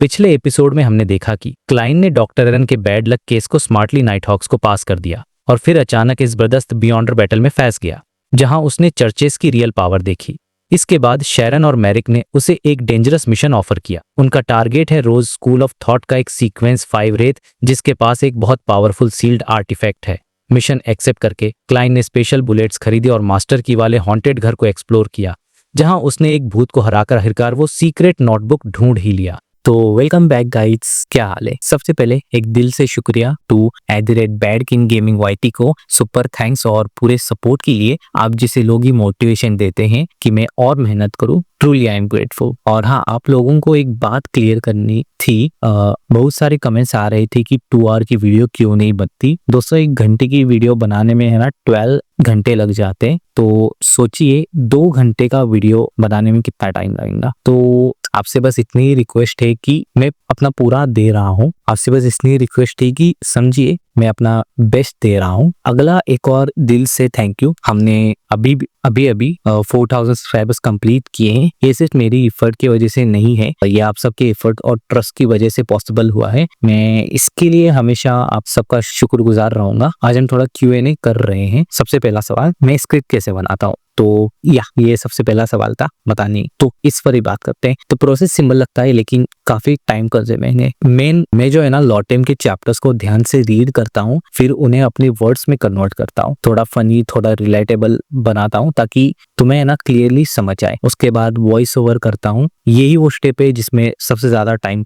पिछले एपिसोड में हमने देखा कि क्लाइन ने डॉक्टर एरन के बैड लक केस को स्मार्टली नाइटहॉक्स को पास कर दिया और फिर अचानक इस जबरदस्त बियॉन्डर बैटल में फंस गया जहां उसने चर्चेस की रियल पावर देखी। इसके बाद शैरन और मैरिक ने उसे एक डेंजरस मिशन ऑफर किया। उनका टारगेट है रोज स्कूल ऑफ थॉट का एक सीक्वेंस 5 रेत जिसके पास एक बहुत पावरफुल सील्ड आर्टिफैक्ट है। मिशन एक्सेप्ट करके क्लाइन ने स्पेशल बुलेट्स खरीदे और मास्टर की वाले हॉन्टेड घर को एक्सप्लोर किया जहां उसने एक भूत को हराकर आखिरकार वो सीक्रेट नोटबुक ढूंढ ही लिया। तो वेलकम बैक गाइड्स, क्या हाल है। सबसे पहले एक दिल से शुक्रिया टू @BadKingGamingYT को सुपर थैंक्स और पूरे सपोर्ट के लिए। आप जैसे लोग ही मोटिवेशन देते हैं कि मैं और मेहनत करूं। Truly I am grateful. और हाँ, आप लोगों को एक बात क्लियर करनी थी। बहुत सारे कमेंट्स आ रहे थे कि 2 आवर की वीडियो क्यों नहीं बनती। दोस्तों, 1 घंटे की वीडियो बनाने में है ना 12 घंटे लग जाते हैं। तो सोचिए 2 घंटे का वीडियो बनाने में कितना टाइम लगेगा। तो आपसे बस इतनी ही रिक्वेस्ट है कि मैं अपना पूरा दे रहा हूँ। आपसे बस इतनी रिक्वेस्ट है कि समझिए मैं अपना बेस्ट दे रहा हूँ। अगला एक और दिल से थैंक यू। हमने अभी 4000 सब्सक्राइबर्स कंप्लीट किए हैं। ये सिर्फ मेरी एफर्ट की वजह से नहीं है, ये आप सबके एफर्ट और ट्रस्ट की वजह से पॉसिबल हुआ है। मैं इसके लिए हमेशा आप सबका शुक्रगुजार रहूंगा। आज हम थोड़ा Q&A कर रहे हैं। सबसे पहला सवाल, मैं स्क्रिप्ट कैसे बनाता हूँ। तो ये सबसे पहला सवाल था बतानी, तो इस पर ही बात करते हैं। तो प्रोसेस सिंपल लगता है लेकिन काफी टाइम कंज्यूमिंग है। मैं जो है ना लॉटेम के चैप्टर्स को ध्यान से रीड करता हूँ, फिर उन्हें अपने वर्ड्स में कन्वर्ट करता हूँ। थोड़ा फनी, थोड़ा रिलेटेबल बनाता हूँ ताकि तुम्हें है ना क्लियरली समझ आए। उसके बाद वॉइस ओवर करता हूँ। यही वो स्टेप है जिसमें सबसे ज्यादा टाइम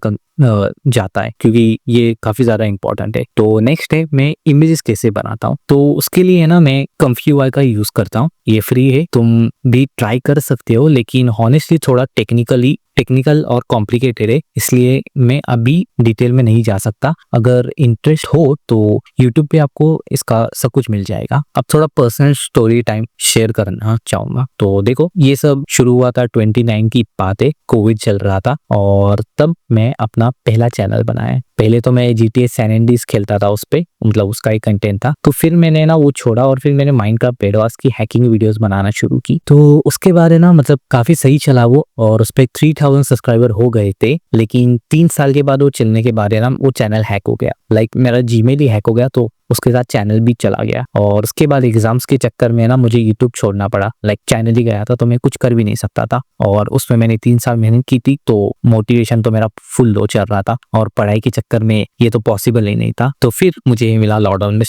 जाता है क्योंकि ये काफी ज्यादा इंपॉर्टेंट है। तो नेक्स्ट है मैं इमेजेस कैसे बनाता हूँ। तो उसके लिए है ना मैं कम्फी UI का यूज करता हूँ। ये फ्री है, तुम भी ट्राई कर सकते हो, लेकिन हॉनेस्टली थोड़ा टेक्निकल और कॉम्प्लिकेटेड है, इसलिए मैं अभी डिटेल में नहीं जा सकता। अगर इंटरेस्ट हो तो यूट्यूब पे आपको इसका सब कुछ मिल जाएगा। अब थोड़ा पर्सनल स्टोरी टाइम शेयर करना चाहूंगा। तो देखो, ये सब शुरू हुआ था 29 की बात है। कोविड चल रहा था और तब मैं अपना पहला चैनल बनाया। पहले तो मैं GTA सैन एंड्रीज खेलता था उस पे, मतलब उसका ही कंटेंट था। तो फिर मैंने ना वो छोड़ा और फिर मैंने माइनक्राफ्ट एडवांस की हैकिंग वीडियोस बनाना शुरू की। तो उसके बाद है ना मतलब काफी सही चला वो, और उस पे 3000 सब्सक्राइबर हो गए थे। लेकिन 3 साल के बाद वो चलने के बाद है ना वो चैनल हैक हो गया। मेरा जीमेल ही हैक हो गया, तो उसके साथ चैनल भी चला गया। और उसके बाद एग्जाम्स के चक्कर में ना मुझे यूट्यूब छोड़ना पड़ा। चैनल ही गया था तो मैं कुछ कर भी नहीं सकता था। और उसमें मैंने 3 साल मेहनत की थी, तो मोटिवेशन तो मेरा फुल लो चल रहा था और पढ़ाई के चक्कर में ये तो पॉसिबल ही नहीं था। तो फिर मुझे मिला लॉकडाउन में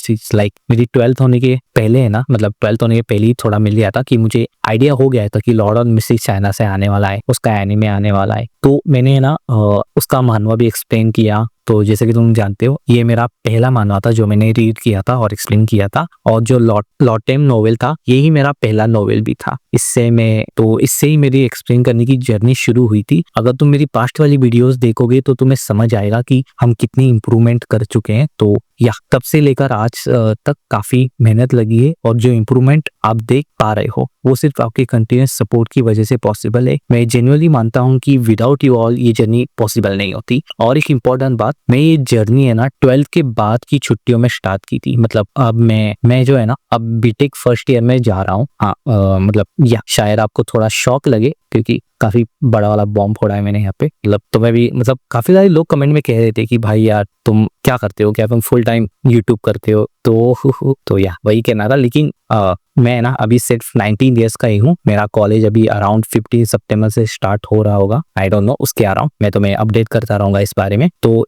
मेरी 12th होने के पहले है ना, मतलब 12th होने के पहले ही थोड़ा मिल गया था कि मुझे आइडिया हो गया था कि लॉकडाउन में चाइना से आने वाला है, उसका एनीमे आने वाला है। तो मैंने ना उसका मानवा भी एक्सप्लेन किया। तो जैसे कि तुम जानते हो, ये मेरा पहला मानवा था जो मैंने रीड किया था और एक्सप्लेन किया था। और जो लॉटेम नोवेल था, यही मेरा पहला नोवेल भी था। इससे ही मेरी एक्सप्लेन करने की जर्नी शुरू हुई थी। अगर तुम मेरी पास्ट वाली वीडियोस देखोगे तो तुम्हें समझ आएगा कि हम कितनी इंप्रूवमेंट कर चुके हैं। तो तब से लेकर आज तक काफी मेहनत लगी है, और जो इम्प्रूवमेंट आप देख पा रहे हो वो सिर्फ आपके कंटिन्यूस सपोर्ट की वजह से पॉसिबल है। मैं जेन्युइनली मानता हूँ कि विदाउट यू ऑल ये जर्नी पॉसिबल नहीं होती। और एक इम्पॉर्टेंट बात, मैं ये जर्नी है ना 12th के बाद की छुट्टियों में स्टार्ट की थी। मतलब अब मैं जो है ना अब बीटेक फर्स्ट ईयर में जा रहा हूँ। हाँ, शायद आपको थोड़ा शॉक लगे क्योंकि काफी बड़ा वाला बॉम्ब फोड़ा है मैंने यहाँ पे। तुम्हें भी काफी सारे लोग कमेंट में कह रहे थे कि भाई यार तुम क्या करते हो, क्या तुम फुल टाइम यूट्यूब करते हो। तो वही कहना था। लेकिन मैं ना अभी सिर्फ 19 ईयर्स का ही हूँ। मेरा कॉलेज अभी अराउंड 15 सितंबर से स्टार्ट हो रहा होगा। आई डोंट नो, उसके अराउंड मैं तुम्हें अपडेट करता रहूंगा इस बारे में। तो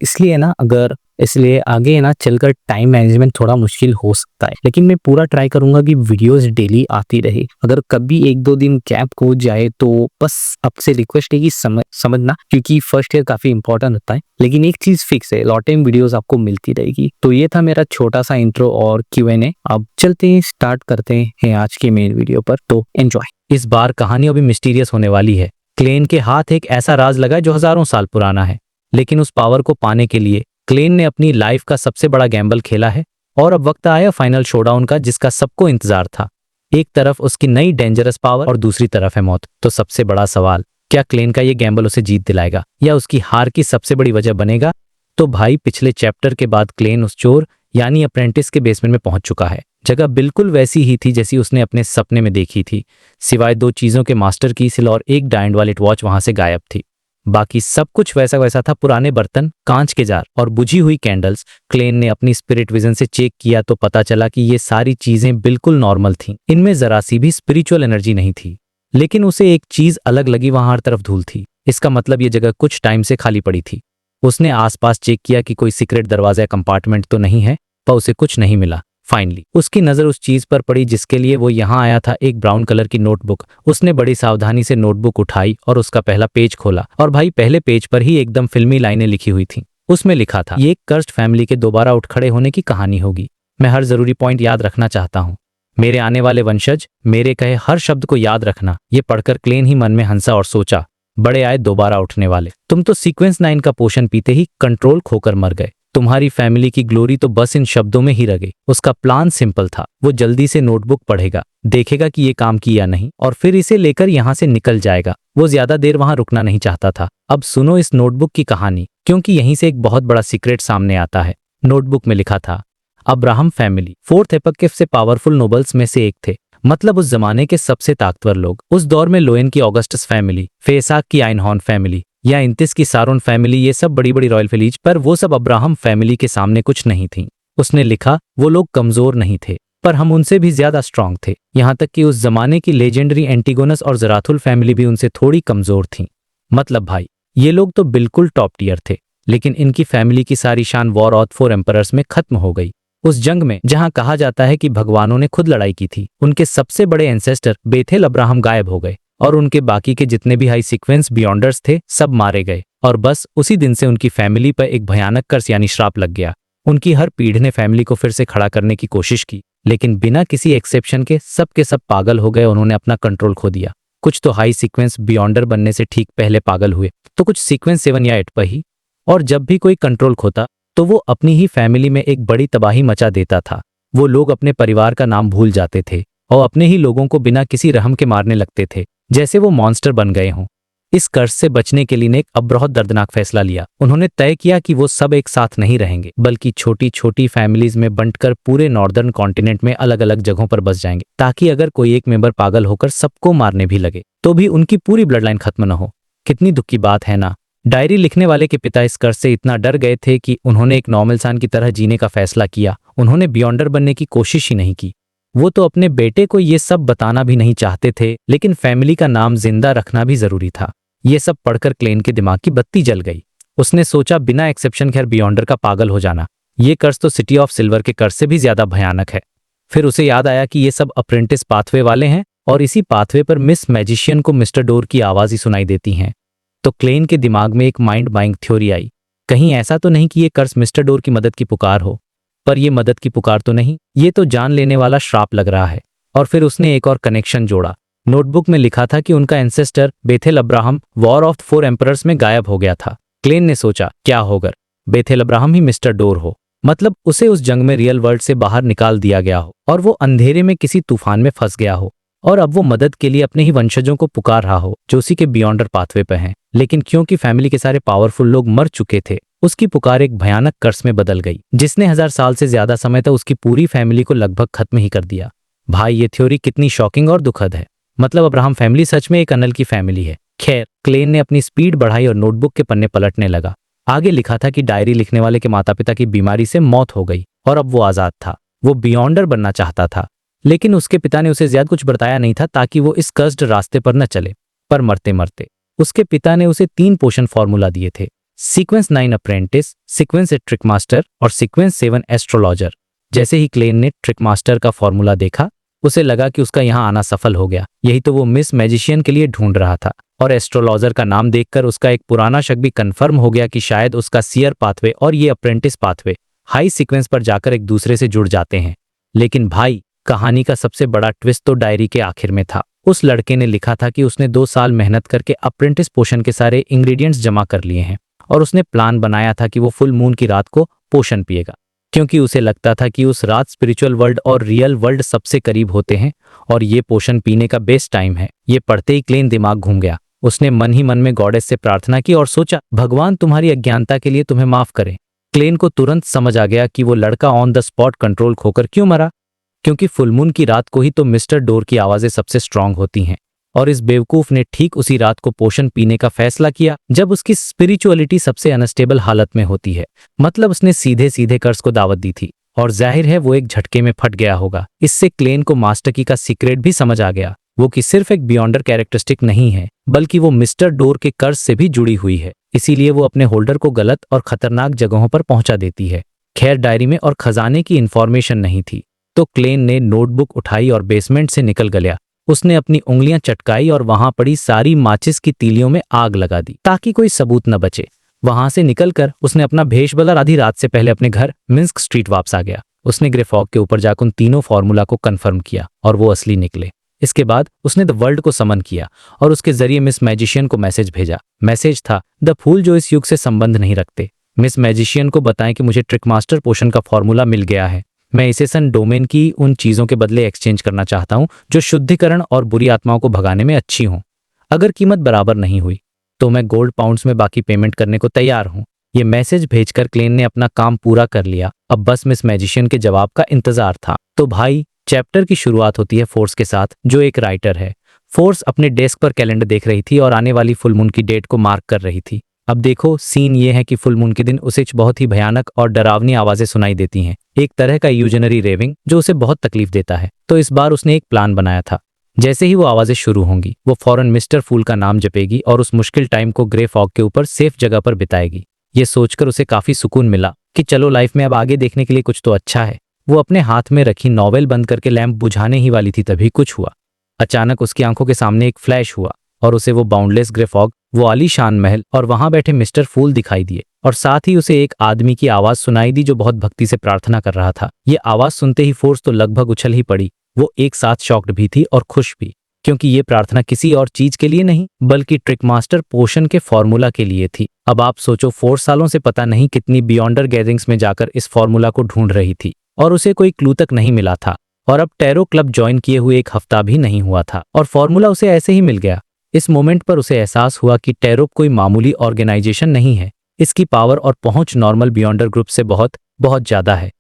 इसलिए आगे है ना चलकर टाइम मैनेजमेंट थोड़ा मुश्किल हो सकता है, लेकिन मैं पूरा ट्राई करूंगा कि वीडियोस डेली आती रहे। अगर कभी 1-2 दिन गैप हो जाए तो बस आपसे रिक्वेस्ट है कि समझना, क्योंकि फर्स्ट ईयर काफी इंपॉर्टेंट होता है। लेकिन एक चीज फिक्स है, लॉटेम वीडियोस आपको मिलती रहेगी। तो ये था मेरा छोटा सा इंट्रो और Q&A। अब चलते हैं, स्टार्ट करते हैं आज के मेन वीडियो पर। तो एंजॉय। इस बार कहानी अभी मिस्टीरियस होने वाली है। क्लेन के हाथ एक ऐसा राज लगा जो हजारों साल पुराना है, लेकिन उस पावर को पाने के लिए क्लेन ने अपनी लाइफ का सबसे बड़ा गैम्बल खेला है। और अब वक्त आया फाइनल शोडाउन का, जिसका सबको इंतजार था। एक तरफ उसकी नई डेंजरस पावर और दूसरी तरफ है मौत। तो सबसे बड़ा सवाल, क्या क्लेन का ये गैम्बल उसे जीत दिलाएगा या उसकी हार की सबसे बड़ी वजह बनेगा? तो भाई, पिछले चैप्टर के बाद क्लेन उस चोर यानी अप्रेंटिस के बेसमेंट में पहुंच चुका है। जगह बिल्कुल वैसी ही थी जैसी उसने अपने सपने में देखी थी, सिवाय 2 चीजों के, मास्टर की सिल और एक डायमंड वॉलेट वॉच वहां से गायब थी। बाकी सब कुछ वैसा वैसा था, पुराने बर्तन, कांच के जार और बुझी हुई कैंडल्स। क्लेन ने अपनी स्पिरिट विजन से चेक किया तो पता चला कि ये सारी चीजें बिल्कुल नॉर्मल थीं। इनमें जरा सी भी स्पिरिचुअल एनर्जी नहीं थी। लेकिन उसे एक चीज अलग लगी, वहां हर तरफ धूल थी। इसका मतलब ये जगह कुछ टाइम से खाली पड़ी थी। उसने आसपास चेक किया कि कोई सीक्रेट दरवाजा या कंपार्टमेंट तो नहीं है, पर उसे कुछ नहीं मिला। फाइनली उसकी नजर उस चीज पर पड़ी जिसके लिए वो यहाँ आया था, एक ब्राउन कलर की नोटबुक। उसने बड़ी सावधानी से नोटबुक उठाई और उसका पहला पेज खोला, और भाई पहले पेज पर ही एकदम फिल्मी लाइनें लिखी हुई थीं। उसमें लिखा था, ये एक कर्स्ड फैमिली के दोबारा उठ खड़े होने की कहानी होगी। मैं हर जरूरी पॉइंट याद रखना चाहता हूँ। मेरे आने वाले वंशज मेरे कहे हर शब्द को याद रखना। ये पढ़कर क्लेन ही मन में हंसा और सोचा, बड़े आए दोबारा उठने वाले। तुम तो सीक्वेंस 9 का पोशन पीते ही कंट्रोल खोकर मर गए। तुम्हारी फैमिली की ग्लोरी तो बस इन शब्दों में ही रह गई। उसका प्लान सिंपल था, वो जल्दी से नोटबुक पढ़ेगा, देखेगा कि ये काम किया नहीं, और फिर इसे लेकर यहाँ से निकल जाएगा। वो ज्यादा देर वहां रुकना नहीं चाहता था। अब सुनो इस नोटबुक की कहानी, क्योंकि यहीं से एक बहुत बड़ा सीक्रेट सामने आता है। नोटबुक में लिखा था, अब्राहम फैमिली 4th एपक के सबसे पावरफुल नोबल्स में से एक थे, मतलब उस जमाने के सबसे ताकतवर लोग। उस दौर में लोएन की ऑगस्टस फैमिली, फेसाक की आइनहॉर्न फैमिली या इंतिस की सारोन फैमिली, ये सब बड़ी बड़ी रॉयल फैमिलीज, पर वो सब अब्राहम फैमिली के सामने कुछ नहीं थी। उसने लिखा, वो लोग कमजोर नहीं थे, पर हम उनसे भी ज्यादा स्ट्रांग थे। यहाँ तक कि उस जमाने की लेजेंडरी एंटीगोनस और जराथुल फैमिली भी उनसे थोड़ी कमजोर थी। मतलब भाई ये लोग तो बिल्कुल टॉप टियर थे, लेकिन इनकी फैमिली की सारी शान वॉर ऑफ 4 एम्परर्स में खत्म हो गई। उस जंग में जहां कहा जाता है कि भगवानों ने खुद लड़ाई की थी, उनके सबसे बड़े एंसेस्टर बेथेल अब्राहम गायब हो गए, और उनके बाकी के जितने भी हाई सीक्वेंस बियॉन्डर्स थे सब मारे गए। और बस उसी दिन से उनकी फैमिली पर एक भयानक कर्स यानी श्राप लग गया। उनकी हर पीढ़ी ने फैमिली को फिर से खड़ा करने की कोशिश की, लेकिन बिना किसी एक्सेप्शन के सब पागल हो गए। उन्होंने अपना कंट्रोल खो दिया। कुछ तो हाई सीक्वेंस बियॉन्डर बनने से ठीक पहले पागल हुए, तो कुछ सीक्वेंस 7 या 8 पर ही। और जब भी कोई कंट्रोल खोता तो वो अपनी ही फैमिली में एक बड़ी तबाही मचा देता था। वो लोग अपने परिवार का नाम भूल जाते थे और अपने ही लोगों को बिना किसी रहम के मारने लगते थे, जैसे वो मॉन्स्टर बन गए हों। इस कर्ज से बचने के लिए ने एक अब बहुत दर्दनाक फैसला लिया। उन्होंने तय किया कि वो सब एक साथ नहीं रहेंगे, बल्कि छोटी छोटी फैमिलीज में बंटकर पूरे नॉर्दर्न कॉन्टिनेंट में अलग अलग जगहों पर बस जाएंगे, ताकि अगर कोई एक मेंबर पागल होकर सबको मारने भी लगे तो भी उनकी पूरी ब्लड लाइन खत्म न हो। कितनी दुख की बात है ना। डायरी लिखने वाले के पिता इस कर्ज से इतना डर गए थे कि उन्होंने एक नॉर्मल इंसान की तरह जीने का फैसला किया। उन्होंने बियॉन्डर बनने की कोशिश ही नहीं की। वो तो अपने बेटे को ये सब बताना भी नहीं चाहते थे, लेकिन फैमिली का नाम जिंदा रखना भी जरूरी था। ये सब पढ़कर क्लेन के दिमाग की बत्ती जल गई। उसने सोचा, बिना एक्सेप्शन खैर बियॉन्डर का पागल हो जाना, ये कर्ज तो सिटी ऑफ सिल्वर के कर्ज से भी ज्यादा भयानक है। फिर उसे याद आया कि ये सब अप्रेंटिस पाथवे वाले हैं, और इसी पाथवे पर मिस मैजिशियन को मिस्टर डोर की आवाज ही सुनाई देती हैं। तो क्लेन के दिमाग में एक माइंड बाइंग थ्योरी आई। कहीं ऐसा तो नहीं कि ये कर्ज मिस्टर डोर की मदद की पुकार हो, पर ये मदद की पुकार तो नहीं, ये तो जान लेने वाला श्राप लग रहा है। और फिर उसने एक और कनेक्शन जोड़ा। नोटबुक में लिखा था कि उनका ancestor Bethel Abraham war of 4 emperors में गायब हो गया था। क्लेन ने सोचा, क्या होगा बेथेल अब्राहम ही मिस्टर डोर हो, मतलब उसे उस जंग में रियल वर्ल्ड से बाहर निकाल दिया गया हो और वो अंधेरे में किसी तूफान में फंस गया हो, और अब वो मदद के लिए अपने ही वंशजों को पुकार रहा हो जो उसी के बियॉन्डर पाथवे पे हैं। लेकिन क्योंकि फैमिली के सारे पावरफुल लोग मर चुके थे, उसकी पुकार एक भयानक कर्स में बदल गई, जिसने 1000 साल से ज्यादा समय तक उसकी पूरी फैमिली को लगभग खत्म ही कर दिया। भाई ये थ्योरी कितनी शॉकिंग और दुखद है। मतलब अब्राहम फैमिली सच में एक अनल की फैमिली है। खैर, क्लेन ने अपनी स्पीड बढ़ाई और नोटबुक के पन्ने पलटने लगा। आगे लिखा था कि डायरी लिखने वाले के माता पिता की बीमारी से मौत हो गई और अब वो आजाद था। वो बियॉन्डर बनना चाहता था, लेकिन उसके पिता ने उसे ज्यादा कुछ बताया नहीं था ताकि वो इस कर्स्ड रास्ते पर न चले। पर मरते मरते उसके पिता ने उसे 3 पोशन फॉर्मूला दिए थे, sequence 9 apprentice, sequence 8 trick master और सीक्वेंस 7 एस्ट्रोलॉजर। जैसे ही क्लेन ने ट्रिक मास्टर का फॉर्मूला देखा, उसे लगा कि उसका यहाँ आना सफल हो गया। यही तो वो मिस मैजिशियन के लिए ढूंढ रहा था। और एस्ट्रोलॉजर का नाम देखकर उसका एक पुराना शक भी कंफर्म हो गया कि शायद उसका सीयर पाथवे और ये अप्रेंटिस पाथवे हाई सीक्वेंस पर जाकर एक दूसरे से जुड़ जाते हैं। लेकिन भाई, कहानी का सबसे बड़ा ट्विस्ट तो डायरी के आखिर में था। उस लड़के ने लिखा था कि उसने 2 साल मेहनत करके अप्रेंटिस पोशन के सारे इंग्रेडिएंट्स जमा कर लिए हैं, और उसने प्लान बनाया था कि वो फुल मून की रात को पोशन पिएगा, क्योंकि उसे लगता था कि उस रात स्पिरिचुअल वर्ल्ड और रियल वर्ल्ड सबसे करीब होते हैं और ये पोशन पीने का बेस्ट टाइम है। ये पढ़ते ही क्लेन दिमाग घूम गया। उसने मन ही मन में गॉडेस से प्रार्थना की और सोचा, भगवान तुम्हारी अज्ञानता के लिए तुम्हें माफ करे। क्लेन को तुरंत समझ आ गया कि वो लड़का ऑन द स्पॉट कंट्रोल खोकर क्यों मरा, क्योंकि फुल मून की रात को ही तो मिस्टर डोर की आवाजें सबसे स्ट्रांग होती हैं और इस बेवकूफ ने ठीक उसी रात को पोशन पीने का फैसला किया जब उसकी स्पिरिचुअलिटी सबसे अनस्टेबल हालत में होती है। मतलब उसने सीधे सीधे कर्स को दावत दी थी और जाहिर है वो एक झटके में फट गया होगा। इससे क्लेन को मास्टर की का सीक्रेट भी समझ आ गया, वो कि सिर्फ एक बियॉन्डर कैरेक्टरिस्टिक नहीं है बल्कि वो मिस्टर डोर के कर्ज से भी जुड़ी हुई है। इसीलिए वो अपने होल्डर को गलत और खतरनाक जगहों पर पहुंचा देती है। खैर डायरी में और खजाने की इंफॉर्मेशन नहीं थी, तो क्लेन ने नोटबुक उठाई और बेसमेंट से निकल गया। उसने अपनी उंगलियां चटकाई और वहां पड़ी सारी माचिस की तीलियों में आग लगा दी ताकि कोई सबूत न बचे। वहां से निकलकर उसने अपना भेष बदल आधी रात से पहले अपने घर मिन्स्क स्ट्रीट वापस आ गया। उसने ग्रे फॉग के ऊपर जाकर उन तीनों फॉर्मूला को कंफर्म किया और वो असली निकले। इसके बाद उसने द वर्ल्ड को समन किया और उसके जरिए मिस मैजिशियन को मैसेज भेजा। मैसेज था, द फूल जो इस युग से संबंध नहीं रखते, मिस मैजिशियन को बताएं कि मुझे ट्रिक मास्टर पोशन का फॉर्मूला मिल गया है। मैं इसे सन डोमेन की उन चीजों के बदले एक्सचेंज करना चाहता हूं जो शुद्धिकरण और बुरी आत्माओं को भगाने में अच्छी हों। अगर कीमत बराबर नहीं हुई तो मैं गोल्ड पाउंड्स में बाकी पेमेंट करने को तैयार हूं। ये मैसेज भेजकर क्लेन ने अपना काम पूरा कर लिया। अब बस मिस मैजिशियन के जवाब का इंतजार था। तो भाई, चैप्टर की शुरुआत होती है फोर्स के साथ, जो एक राइटर है। फोर्स अपने डेस्क पर कैलेंडर देख रही थी और आने वाली फुल मून की डेट को मार्क कर रही थी। अब देखो, सीन ये है कि फुल मून के दिन उसे बहुत ही भयानक और डरावनी आवाजें सुनाई देती हैं, एक तरह का यूजनरी रेविंग जो उसे बहुत तकलीफ देता है। तो इस बार उसने एक प्लान बनाया था। जैसे ही वो आवाजें शुरू होंगी वो फौरन मिस्टर फूल का नाम जपेगी और उस मुश्किल टाइम को ग्रे फॉग के ऊपर सेफ जगह पर बिताएगी। ये सोचकर उसे काफी सुकून मिला कि चलो लाइफ में अब आगे देखने के लिए कुछ तो अच्छा है। वो अपने हाथ में रखी नॉवेल बंद करके लैंप बुझाने ही वाली थी, तभी कुछ हुआ। अचानक उसकी आंखों के सामने एक फ्लैश हुआ और उसे वो बाउंडलेस ग्रे फॉग, वो आलीशान महल और वहां बैठे मिस्टर फूल दिखाई दिए। और साथ ही उसे एक आदमी की आवाज सुनाई दी जो बहुत भक्ति से प्रार्थना कर रहा था। ये आवाज सुनते ही फोर्स तो लगभग उछल ही पड़ी। वो एक साथ शॉक्ड भी थी और खुश भी, क्योंकि ये प्रार्थना किसी और चीज के लिए नहीं बल्कि ट्रिक मास्टर पोशन के फॉर्मूला के लिए थी। अब आप सोचो, 4 सालों से पता नहीं कितनी बियॉन्डर गैदरिंग्स में जाकर इस फॉर्मूला को ढूंढ रही थी और उसे कोई क्लू तक नहीं मिला था। और अब टैरो क्लब ज्वाइन किए हुए एक हफ्ता भी नहीं हुआ था और फॉर्मूला उसे ऐसे ही मिल गया। इस मोमेंट पर उसे एहसास हुआ कि टैरो कोई मामूली ऑर्गेनाइजेशन नहीं है। इसकी पावर और पहुंच नॉर्मल बियॉन्डर ग्रुप से बहुत बहुत ज्यादा है।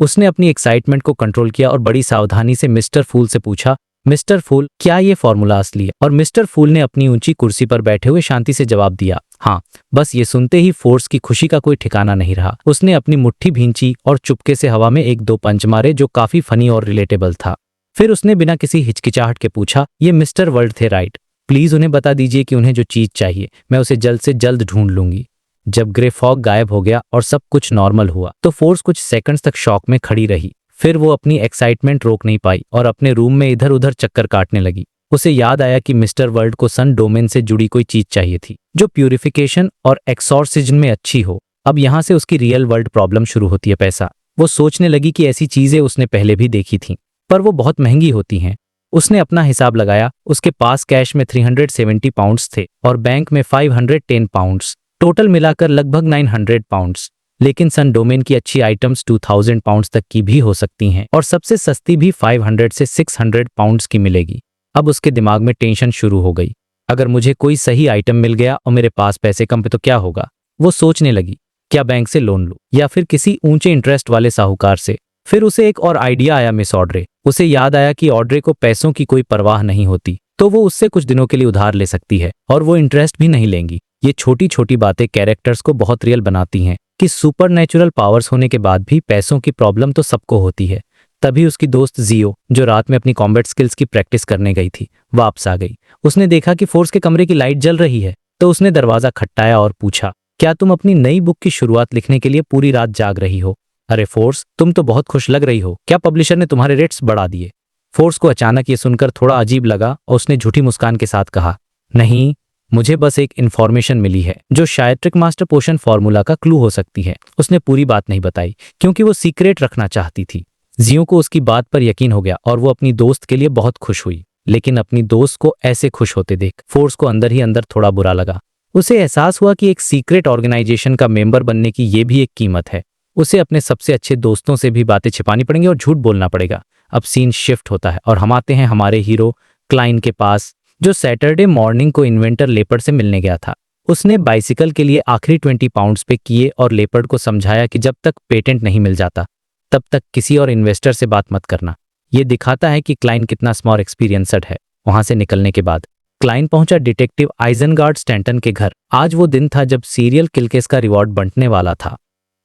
उसने अपनी एक्साइटमेंट को कंट्रोल किया और बड़ी सावधानी से मिस्टर फूल से पूछा, मिस्टर फूल, क्या ये फॉर्मूला असली है? और मिस्टर फूल ने अपनी ऊंची कुर्सी पर बैठे हुए शांति से जवाब दिया, हाँ। बस ये सुनते ही फोर्स की खुशी का कोई ठिकाना नहीं रहा। उसने अपनी मुट्ठी भींची और चुपके से हवा में 1-2 पंच मारे, जो काफी फनी और रिलेटेबल था। फिर उसने बिना किसी हिचकिचाहट के पूछा, ये मिस्टर वर्ल्ड थे राइट? प्लीज उन्हें बता दीजिए कि उन्हें जो चीज चाहिए मैं उसे जल्द से जल्द ढूंढ लूंगी। जब ग्रे फॉग गायब हो गया और सब कुछ नॉर्मल हुआ तो फोर्स कुछ सेकंड्स तक शॉक में खड़ी रही। फिर वो अपनी एक्साइटमेंट रोक नहीं पाई और अपने रूम में इधर उधर चक्कर काटने लगी। उसे याद आया कि मिस्टर वर्ल्ड को सन डोमेन से जुड़ी कोई चीज चाहिए थी जो प्यूरिफिकेशन और एक्सॉर्सिज्म में अच्छी हो। अब यहाँ से उसकी रियल वर्ल्ड प्रॉब्लम शुरू होती है, पैसा। वो सोचने लगी कि ऐसी चीजें उसने पहले भी देखी थीं, पर वो बहुत महंगी होती हैं। उसने अपना हिसाब लगाया। उसके पास कैश में 370 पाउंड्स थे और बैंक में 510 पाउंड्स, टोटल मिलाकर लगभग 900 पाउंड्स। लेकिन सन डोमेन की अच्छी आइटम्स 2000 पाउंड्स तक की भी हो सकती हैं और सबसे सस्ती भी 500 से 600 पाउंड्स की मिलेगी। अब उसके दिमाग में टेंशन शुरू हो गई। अगर मुझे कोई सही आइटम मिल गया और मेरे पास पैसे कम पे तो क्या होगा? वो सोचने लगी, क्या बैंक से लोन लूं या फिर किसी ऊंचे इंटरेस्ट वाले साहूकार से? फिर उसे एक और आइडिया आया, मिस ऑड्रे। उसे याद आया कि ऑड्रे को पैसों की कोई परवाह नहीं होती, तो वो उससे कुछ दिनों के लिए उधार ले सकती है और वो इंटरेस्ट भी नहीं लेंगी। ये छोटी छोटी बातें कैरेक्टर्स को बहुत रियल बनाती हैं कि सुपरनैचुरल पावर्स होने के बाद भी पैसों की प्रॉब्लम तो सबको होती है। तभी उसकी दोस्त जियो, जो रात में अपनी कॉम्बैट स्किल्स की प्रैक्टिस करने गई थी, वापस आ गई। उसने देखा कि फोर्स के कमरे की लाइट जल रही है, तो उसने दरवाजा खटखटाया और पूछा, क्या तुम अपनी नई बुक की शुरुआत लिखने के लिए पूरी रात जाग रही हो? अरे फोर्स, तुम तो बहुत खुश लग रही हो। क्या पब्लिशर ने तुम्हारे रेट्स बढ़ा दिए? फोर्स को अचानक ये सुनकर थोड़ा अजीब लगा और उसने झूठी मुस्कान के साथ कहा, नहीं, मुझे बस एक इन्फॉर्मेशन मिली है जो शायद ट्रिक मास्टर पोशन फॉर्मूला का क्लू हो सकती है। उसने पूरी बात नहीं बताई क्योंकि वो सीक्रेट रखना चाहती थी। जियो को उसकी बात पर यकीन हो गया और वो अपनी दोस्त के लिए बहुत खुश हुई। लेकिन अपनी दोस्त को ऐसे खुश होते देख फोर्स को अंदर ही अंदर थोड़ा बुरा लगा। उसे एहसास हुआ कि एक सीक्रेट ऑर्गेनाइजेशन का मेंबर बनने की ये भी एक कीमत है। उसे अपने सबसे अच्छे दोस्तों से भी बातें छिपानी पड़ेंगी और झूठ बोलना पड़ेगा। अब सीन शिफ्ट होता है और हम आते हैं हमारे हीरो क्लाइन के पास, जो सैटरडे मॉर्निंग को इन्वेंटर लेपर्ड से मिलने गया था। उसने बाइसिकल के लिए आखिरी 20 पाउंड्स पे किए और लेपर्ड को समझाया कि जब तक पेटेंट नहीं मिल जाता तब तक किसी और इन्वेस्टर से बात मत करना। ये दिखाता है कि क्लाइन कितना स्मॉल एक्सपीरियंसड है। वहां से निकलने के बाद क्लाइन पहुंचा डिटेक्टिव आइजनगार्ड स्टैंटन के घर। आज वो दिन था जब सीरियल किल केस का रिवॉर्ड बंटने वाला था।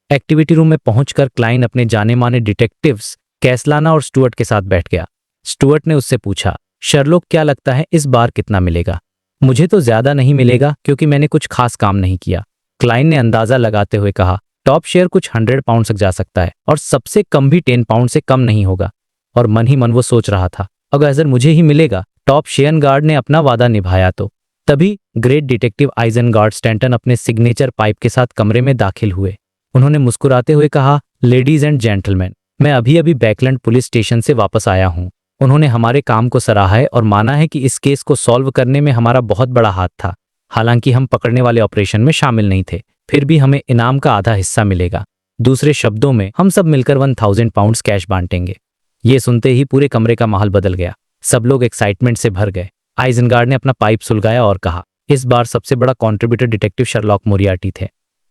एक्टिविटी रूम में पहुंचकर क्लाइन अपने जाने माने डिटेक्टिव्स कैसलाना और स्टुअर्ट के साथ बैठ गया। स्टुअर्ट ने उससे पूछा, शर्लोक क्या लगता है इस बार कितना मिलेगा? मुझे तो ज्यादा नहीं मिलेगा क्योंकि मैंने कुछ खास काम नहीं किया, क्लाइन ने अंदाजा लगाते हुए कहा। टॉप शेयर कुछ 100 पाउंड तक जा सकता है और सबसे कम भी 10 पाउंड से कम नहीं होगा। और मन ही मन वो सोच रहा था, अगर मुझे ही मिलेगा। टॉप शेयर गार्ड ने अपना वादा निभाया तो। तभी ग्रेट डिटेक्टिव आइजनगार्ड स्टैंटन अपने सिग्नेचर पाइप के साथ कमरे में दाखिल हुए। उन्होंने मुस्कुराते हुए कहा, लेडीज एंड जेंटलमैन, मैं अभी अभी बैकलैंड पुलिस स्टेशन से वापस आया हूँ। उन्होंने हमारे काम को सराहा है और माना है कि इस केस को सॉल्व करने में हमारा बहुत बड़ा हाथ था। हालांकि हम पकड़ने वाले ऑपरेशन में शामिल नहीं थे, फिर भी हमें इनाम का आधा हिस्सा मिलेगा। दूसरे शब्दों में, हम सब मिलकर 1000 पाउंड कैश बांटेंगे। ये सुनते ही पूरे कमरे का माहौल बदल गया। सब लोग एक्साइटमेंट से भर गए। आइजनगार्ड ने अपना पाइप सुलगाया और कहा, इस बार सबसे बड़ा कंट्रीब्यूटर डिटेक्टिव शर्लॉक मोरियार्टी थे।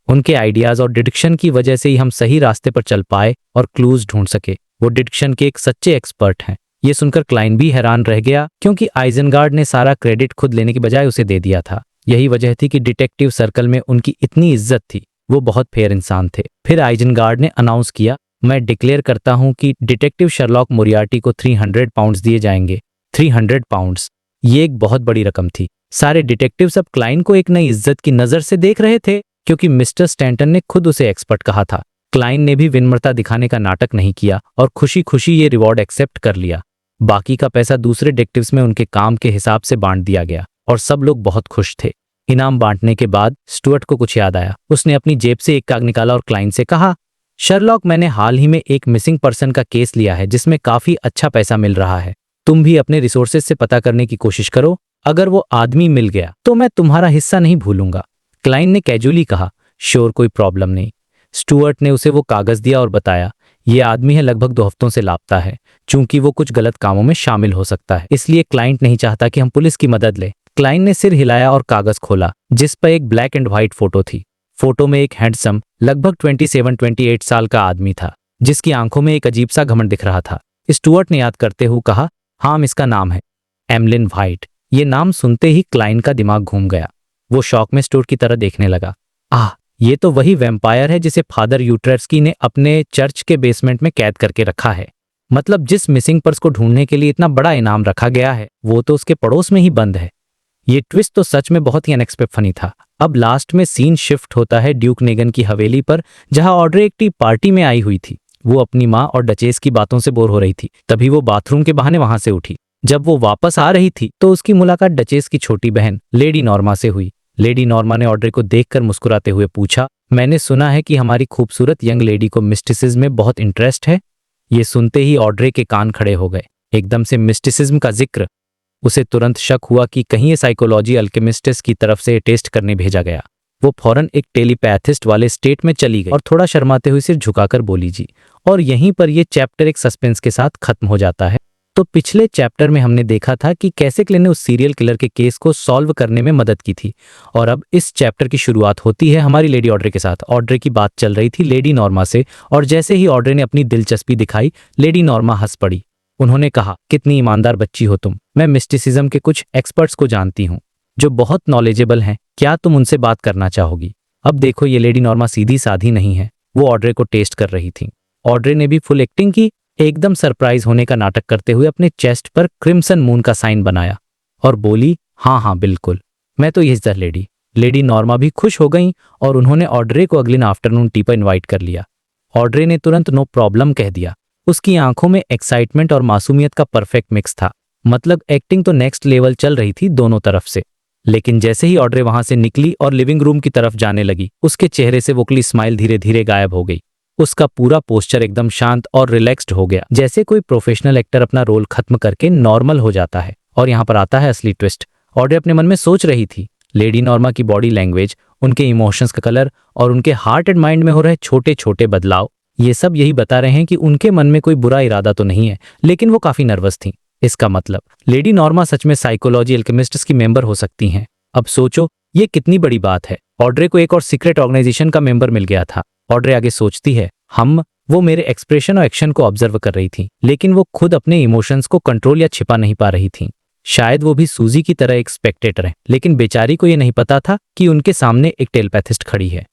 उनके आइडियाज और डिडक्शन की वजह से ही हम सही रास्ते पर चल पाए और क्लूज ढूंढ सके। वो डिडक्शन के एक सच्चे एक्सपर्ट हैं। ये सुनकर क्लाइन भी हैरान रह गया क्योंकि आइजनगार्ड ने सारा क्रेडिट खुद लेने की बजाय उसे दे दिया था। यही वजह थी कि डिटेक्टिव सर्कल में उनकी इतनी इज्जत थी। वो बहुत फेयर इंसान थे। फिर आइजनगार्ड ने अनाउंस किया, मैं डिक्लेयर करता हूं कि डिटेक्टिव शर्लॉक मोरियार्टी को 300 पाउंड्स दिए जाएंगे। 300 पाउंड्स, ये एक बहुत बड़ी रकम थी। सारे डिटेक्टिव्स अब क्लाइन को एक नई इज्जत की नजर से देख रहे थे क्योंकि मिस्टर स्टैंटन ने खुद उसे एक्सपर्ट कहा था। क्लाइन ने भी विनम्रता दिखाने का नाटक नहीं किया और खुशी खुशी ये रिवॉर्ड एक्सेप्ट कर लिया। बाकी का पैसा दूसरे डिटेक्टिव्स में उनके काम के हिसाब से बांट दिया गया और सब लोग बहुत खुश थे। इनाम बांटने के बाद स्टुअर्ट को कुछ याद आया। उसने अपनी जेब से एक कागज निकाला और क्लाइन से कहा, शर्लॉक, मैंने हाल ही में एक मिसिंग पर्सन का केस लिया है जिसमें काफी अच्छा पैसा मिल रहा है। तुम भी अपने रिसोर्सेज से पता करने की कोशिश करो। अगर वो आदमी मिल गया तो मैं तुम्हारा हिस्सा नहीं भूलूंगा। क्लाइन ने कैजुअली कहा, श्योर, कोई प्रॉब्लम नहीं। स्टुअर्ट ने उसे वो कागज दिया और बताया, ये आदमी है, लगभग 2 हफ्तों से लापता है। चूंकि वो कुछ गलत कामों में शामिल हो सकता है, इसलिए क्लाइंट नहीं चाहता कि हम पुलिस की मदद लें। क्लाइन ने सिर हिलाया और कागज खोला जिस पर एक ब्लैक एंड व्हाइट फोटो थी। फोटो में एक हैंडसम, लगभग 27-28 साल का आदमी था जिसकी आंखों में एक अजीब सा घमंड दिख रहा था। स्टुअर्ट ने याद करते हुए कहा, हाँ, इसका नाम है एमलिन व्हाइट। ये नाम सुनते ही क्लाइन का दिमाग घूम गया। वो शॉक में स्टुअर्ट की तरह देखने लगा। ये तो वही वैम्पायर है जिसे फादर यूट्रेस्की ने अपने चर्च के बेसमेंट में कैद करके रखा है। मतलब जिस मिसिंग पर्स को ढूंढने के लिए इतना बड़ा इनाम रखा गया है वो तो उसके पड़ोस में ही बंद है। ये ट्विस्ट तो सच में बहुत ही अनएक्सपेक्टेड फनी था। अब लास्ट में सीन शिफ्ट होता है ड्यूक नेगन की हवेली पर, जहां ऑड्रे एक टी पार्टी में आई हुई थी। वो अपनी माँ और डचेस की बातों से बोर हो रही थी। तभी वो बाथरूम के बहाने वहां से उठी। जब वो वापस आ रही थी तो उसकी मुलाकात डचेस की छोटी बहन लेडी नॉर्मा से हुई। लेडी नॉर्मा ने ऑड्रे को देखकर मुस्कुराते हुए पूछा, मैंने सुना है कि हमारी खूबसूरत यंग लेडी को मिस्टिसिज्म में बहुत इंटरेस्ट है। ये सुनते ही ऑड्रे के कान खड़े हो गए। एकदम से मिस्टिसिज्म का जिक्र। उसे तुरंत शक हुआ कि कहीं ये साइकोलॉजी अल्केमिस्टिस की तरफ से टेस्ट करने भेजा गया। वो फौरन एक टेलीपैथिस्ट वाले स्टेट में चली गई और थोड़ा शर्माते हुए सिर झुकाकर बोली, जी। और यहीं पर ये चैप्टर एक सस्पेंस के साथ खत्म हो जाता है। तो पिछले चैप्टर में हमने देखा था कि कैसे क्लेन ने उस सीरियल किलर के केस को सॉल्व करने में मदद की थी और अब इस चैप्टर की शुरुआत होती है हमारी लेडी ऑड्रे के साथ। ऑड्रे की बात चल रही थी लेडी नॉर्मा से और जैसे ही ऑड्रे ने अपनी दिलचस्पी दिखाई, लेडी नॉर्मा हंस पड़ी। उन्होंने कहा, कितनी ईमानदार बच्ची हो तुम। मैं मिस्टिसिज्म के कुछ एक्सपर्ट्स को जानती हूँ जो बहुत नॉलेजेबल हैं। क्या तुम उनसे बात करना चाहोगी? अब देखो, ये लेडी नॉर्मा सीधी साधी नहीं है। वो ऑड्रे को टेस्ट कर रही थी। ऑड्रे ने भी फुल एक्टिंग की, एकदम सरप्राइज होने का नाटक करते हुए अपने चेस्ट पर क्रिम्सन मून का साइन बनाया और बोली, हाँ हाँ बिल्कुल, मैं तो यही लेडी। लेडी नॉर्मा भी खुश हो गई और उन्होंने ऑड्रे को अगले आफ्टरनून टी पर इन्वाइट कर लिया। ऑड्रे ने तुरंत नो प्रॉब्लम कह दिया। उसकी आंखों में एक्साइटमेंट और मासूमियत का परफेक्ट मिक्स था। मतलब एक्टिंग तो नेक्स्ट लेवल चल रही थी दोनों तरफ से। लेकिन जैसे ही ऑड्रे वहां से निकली और लिविंग रूम की तरफ जाने लगी, उसके चेहरे से वोकली स्माइल धीरे धीरे गायब हो गई। उसका पूरा पोस्चर एकदम शांत और रिलैक्स्ड हो गया, जैसे कोई प्रोफेशनल एक्टर अपना रोल खत्म करके नॉर्मल हो जाता है। और यहाँ पर आता है असली ट्विस्ट। ऑड्रे अपने मन में सोच रही थी, लेडी नॉर्मा की बॉडी लैंग्वेज, उनके इमोशंस का कलर और उनके हार्ट एंड माइंड में हो रहे छोटे छोटे बदलाव, ये सब यही बता रहे हैं कि उनके मन में कोई बुरा इरादा तो नहीं है, लेकिन वो काफी नर्वस थी। इसका मतलब लेडी नॉर्मा सच में साइकोलॉजी अल्केमिस्ट्स की मेंबर हो सकती हैं। अब सोचो, ये कितनी बड़ी बात है। ऑड्रे को एक और सीक्रेट ऑर्गेनाइजेशन का मेंबर मिल गया था। ऑड्रे आगे सोचती है, वो मेरे एक्सप्रेशन और एक्शन को ऑब्जर्व कर रही थी, लेकिन वो खुद अपने इमोशंस को कंट्रोल या छिपा नहीं पा रही थी। शायद वो भी सूजी की तरह एक स्पेक्टेटर है, लेकिन बेचारी को ये नहीं पता था कि उनके सामने एक टेलीपैथिस्ट खड़ी है।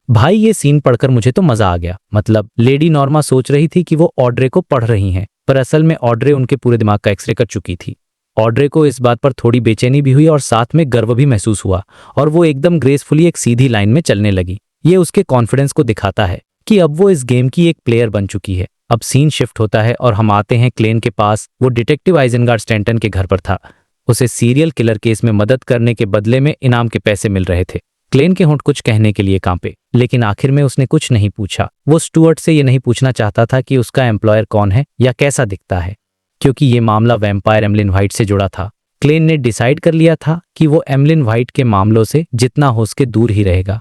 भाई ये सीन पढ़कर मुझे तो मजा आ गया। मतलब लेडी नॉर्मा सोच रही थी कि वो ऑड्रे को पढ़ रही हैं, पर असल में ऑड्रे उनके पूरे दिमाग का एक्सरे कर चुकी थी। ऑड्रे को इस बात पर थोड़ी बेचैनी भी हुई और साथ में गर्व भी महसूस हुआ, और वो एकदम ग्रेसफुली एक सीधी लाइन में चलने लगी। ये उसके कॉन्फिडेंस को दिखाता है कि अब वो इस गेम की एक प्लेयर बन चुकी है। अब सीन शिफ्ट होता है और हम आते हैं क्लेन के पास। वो डिटेक्टिव आइजनगार्ड स्टैंटन के घर पर था। उसे सीरियल किलर केस में मदद करने के बदले में इनाम के पैसे मिल रहे थे। क्लेन के होंठ कुछ कहने के लिए कांपे, लेकिन आखिर में उसने कुछ नहीं पूछा। वो स्टुअर्ट से ये नहीं पूछना चाहता था कि उसका एम्प्लॉयर कौन है या कैसा दिखता है, क्योंकि ये मामला वैम्पायर एमलिन व्हाइट से जुड़ा था। क्लेन ने डिसाइड कर लिया था कि वो एमलिन व्हाइट के मामलों से जितना हो सके दूर ही रहेगा,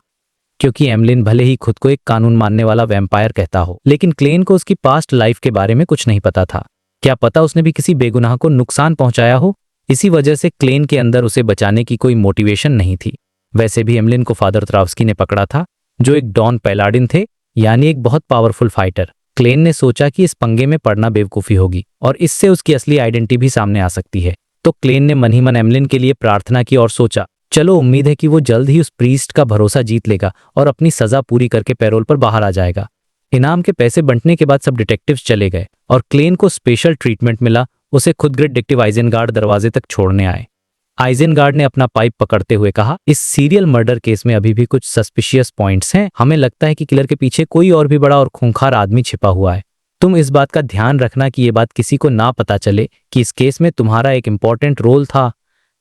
क्योंकि एमलिन भले ही खुद को एक कानून मानने वाला वैम्पायर कहता हो, लेकिन क्लेन को उसकी पास्ट लाइफ के बारे में कुछ नहीं पता था। क्या पता उसने भी किसी बेगुनाह को नुकसान पहुंचाया हो। इसी वजह से क्लेन के अंदर उसे बचाने की कोई मोटिवेशन नहीं थी। वैसे भी एमलिन को फादर त्रावस्की ने पकड़ा था, जो एक डॉन पैलाडिन थे, यानी एक बहुत पावरफुल फाइटर। क्लेन ने सोचा कि इस पंगे में पड़ना बेवकूफ़ी होगी और इससे उसकी असली आइडेंटिटी भी सामने आ सकती है। तो क्लेन ने मन ही मन एमलिन के लिए प्रार्थना की और सोचा, चलो उम्मीद है कि वो जल्द ही उस प्रीस्ट का भरोसा जीत लेगा और अपनी सजा पूरी करके पैरोल पर बाहर आ जाएगा। इनाम के पैसे बंटने के बाद सब डिटेक्टिव्स चले गए और क्लेन को स्पेशल ट्रीटमेंट मिला। उसे खुद ग्रेट डिटेक्टिव आइजनगार्ड दरवाजे तक छोड़ने आए। आइजनगार्ड ने अपना पाइप पकड़ते हुए कहा, इस सीरियल मर्डर केस में अभी भी कुछ सस्पिशियस पॉइंट्स हैं। हमें लगता है कि किलर के पीछे कोई और भी बड़ा और खूंखार आदमी छिपा हुआ है। तुम इस बात का ध्यान रखना कि ये बात किसी को ना पता चले कि इस केस में तुम्हारा एक इंपॉर्टेंट रोल था।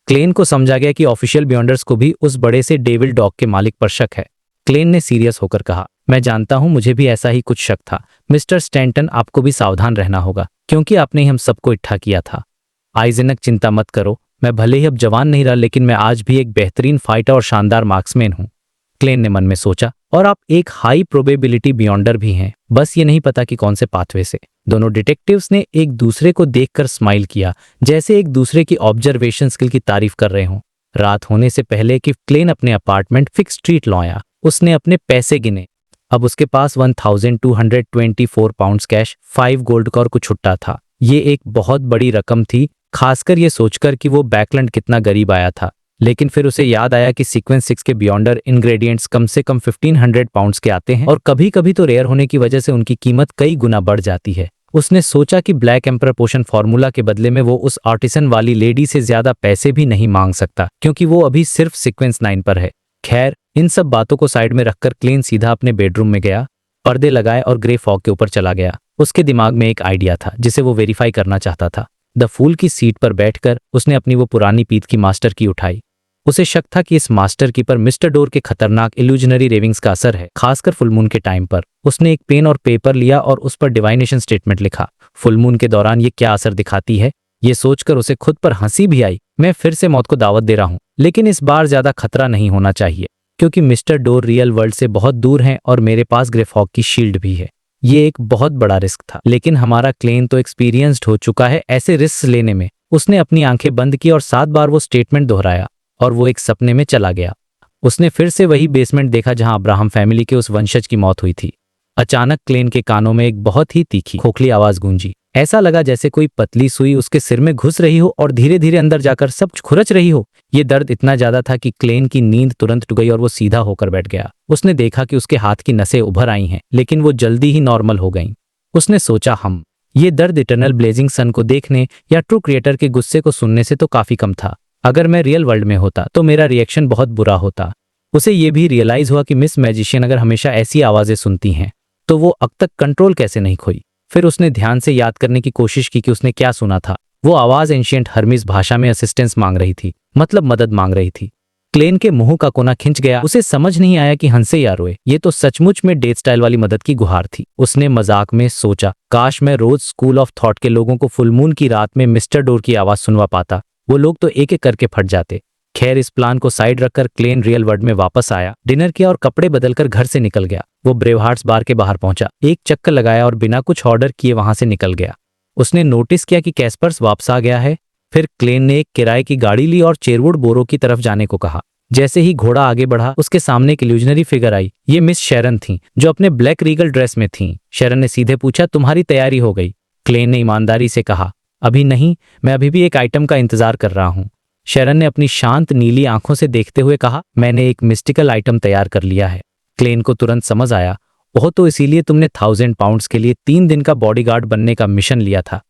क्लेन को समझा गया कि ऑफिशियल बियॉन्डर्स को भी उस बड़े से डेविल डॉग के मालिक पर शक है। क्लेन ने सीरियस होकर कहा, मैं जानता हूं, मुझे भी ऐसा ही कुछ शक था। मिस्टर स्टैंटन, आपको भी सावधान रहना होगा, क्योंकि आपने ही हम सबको इकट्ठा किया था। आइजनक, चिंता मत करो, मैं भले ही अब जवान नहीं रहा, लेकिन मैं आज भी एक बेहतरीन फाइटर और शानदार मार्क्समैन हूं। क्लेन ने मन में सोचा, और आप एक हाई प्रोबेबिलिटी बियॉन्डर भी हैं, बस ये नहीं पता कि कौन से पाथवे से। दोनों डिटेक्टिव्स ने एक दूसरे को देखकर स्माइल किया, जैसे एक दूसरे की ऑब्जर्वेशन स्किल की तारीफ कर रहे हों। रात होने से पहले कि क्लेन अपने अपार्टमेंट फिक्स स्ट्रीट लौया, उसने अपने पैसे गिने। अब उसके पास 1224 पाउंड्स कैश, 5 गोल्ड का और कुछ छुट्टा था। ये एक बहुत बड़ी रकम थी, खासकर ये सोचकर कि वो बैकलैंड कितना गरीब आया था। लेकिन फिर उसे याद आया कि सीक्वेंस 6 के बियॉन्डर इंग्रेडिएंट्स कम से कम 1500 पाउंड्स के आते हैं, और कभी कभी तो रेयर होने की वजह से उनकी कीमत कई गुना बढ़ जाती है। उसने सोचा कि ब्लैक एम्पर पोशन फार्मूला के बदले में वो उस आर्टिसन वाली लेडी से ज्यादा पैसे भी नहीं मांग सकता, क्योंकि वो अभी सिर्फ सीक्वेंस 9 पर है। खैर, इन सब बातों को साइड में रखकर क्लेन सीधा अपने बेडरूम में गया, पर्दे लगाए और ग्रे फॉग के ऊपर चला गया। उसके दिमाग में एक आइडिया था जिसे वो वेरीफाई करना चाहता था। द फूल की सीट पर बैठकर उसने अपनी वो पुरानी पीत की मास्टर की उठाई। उसे शक था कि इस मास्टर की पर मिस्टर डोर के खतरनाक इल्यूजनरी रेविंग्स का असर है, खासकर फुलमून के टाइम पर। उसने एक पेन और पेपर लिया और उस पर डिवाइनेशन स्टेटमेंट लिखा। फुलमून के दौरान ये क्या असर दिखाती है, ये सोचकर उसे खुद पर हंसी भी आई। मैं फिर से मौत को दावत दे रहा हूँ, लेकिन इस बार ज्यादा खतरा नहीं होना चाहिए, क्योंकि मिस्टर डोर रियल वर्ल्ड से बहुत दूर हैं और मेरे पास ग्रेफॉग की शील्ड भी है। ये एक बहुत बड़ा रिस्क था, लेकिन हमारा क्लेन तो एक्सपीरियंस्ड हो चुका है ऐसे रिस्क लेने में। उसने अपनी आंखें बंद की और 7 बार वो स्टेटमेंट दोहराया, और वो एक सपने में चला गया। उसने फिर से वही बेसमेंट देखा जहां अब्राहम फैमिली के उस वंशज की मौत हुई थी। अचानक क्लेन के कानों में एक बहुत ही तीखी खोखली आवाज गूंजी। ऐसा लगा जैसे कोई पतली सुई उसके सिर में घुस रही हो और धीरे धीरे अंदर जाकर सब कुछ खुरच रही हो। ये दर्द इतना ज्यादा था कि क्लेन की नींद तुरंत टूट गई और वो सीधा होकर बैठ गया। उसने देखा कि उसके हाथ की नसें उभर आई हैं, लेकिन वो जल्दी ही नॉर्मल हो गईं। उसने सोचा, ये दर्द इटर्नल ब्लेजिंग सन को देखने या ट्रू क्रिएटर के गुस्से को सुनने से तो काफी कम था। अगर मैं रियल वर्ल्ड में होता तो मेरा रिएक्शन बहुत बुरा होता। उसे ये भी रियलाइज हुआ कि मिस मैजिशियन अगर हमेशा ऐसी आवाजें सुनती हैं तो वो अब तक कंट्रोल कैसे नहीं खोई। फिर उसने ध्यान से याद करने की कोशिश की कि उसने क्या सुना था। वो आवाज एंशिएंट हर्मिस भाषा में असिस्टेंस मांग रही थी, मतलब मदद मांग रही थी। क्लेन के मुंह का कोना खिंच गया। उसे समझ नहीं आया कि हंसे या रोए। ये तो सचमुच में डेथ स्टाइल वाली मदद की गुहार थी। उसने मजाक में सोचा, काश मैं रोज स्कूल ऑफ थॉट के लोगों को फुल मून की रात में मिस्टर डोर की आवाज सुनवा पाता। वो लोग तो एक एक करके फट जाते। खैर, इस प्लान को साइड रखकर क्लेन रियल वर्ल्ड में वापस आया, डिनर किया और कपड़े बदलकर घर से निकल गया। वो ब्रेवहार्ट्स बार के बाहर पहुंचा, एक चक्कर लगाया और बिना कुछ ऑर्डर किए वहां से निकल गया। उसने नोटिस किया कि कैस्पर्स वापस आ गया है। फिर क्लेन ने एक किराए की गाड़ी ली और चेरवुड बोरो की तरफ जाने को कहा। जैसे ही घोड़ा आगे बढ़ा, उसके सामने एक इल्यूजनरी फिगर आई। ये मिस शेरन थीं, जो अपने ब्लैक रीगल ड्रेस में थीं। शेरन ने सीधे पूछा, तुम्हारी तैयारी हो गई? क्लेन ने ईमानदारी से कहा, अभी नहीं, मैं अभी भी एक आइटम का इंतजार कर रहा हूँ। शेरन ने अपनी शांत नीली आंखों से देखते हुए कहा, मैंने एक मिस्टिकल आइटम तैयार कर लिया है। क्लेन को तुरंत समझ आया, ओह तो इसीलिए तुमने 1000 पाउंड्स के लिए 3 दिन का बॉडीगार्ड बनने का मिशन लिया था।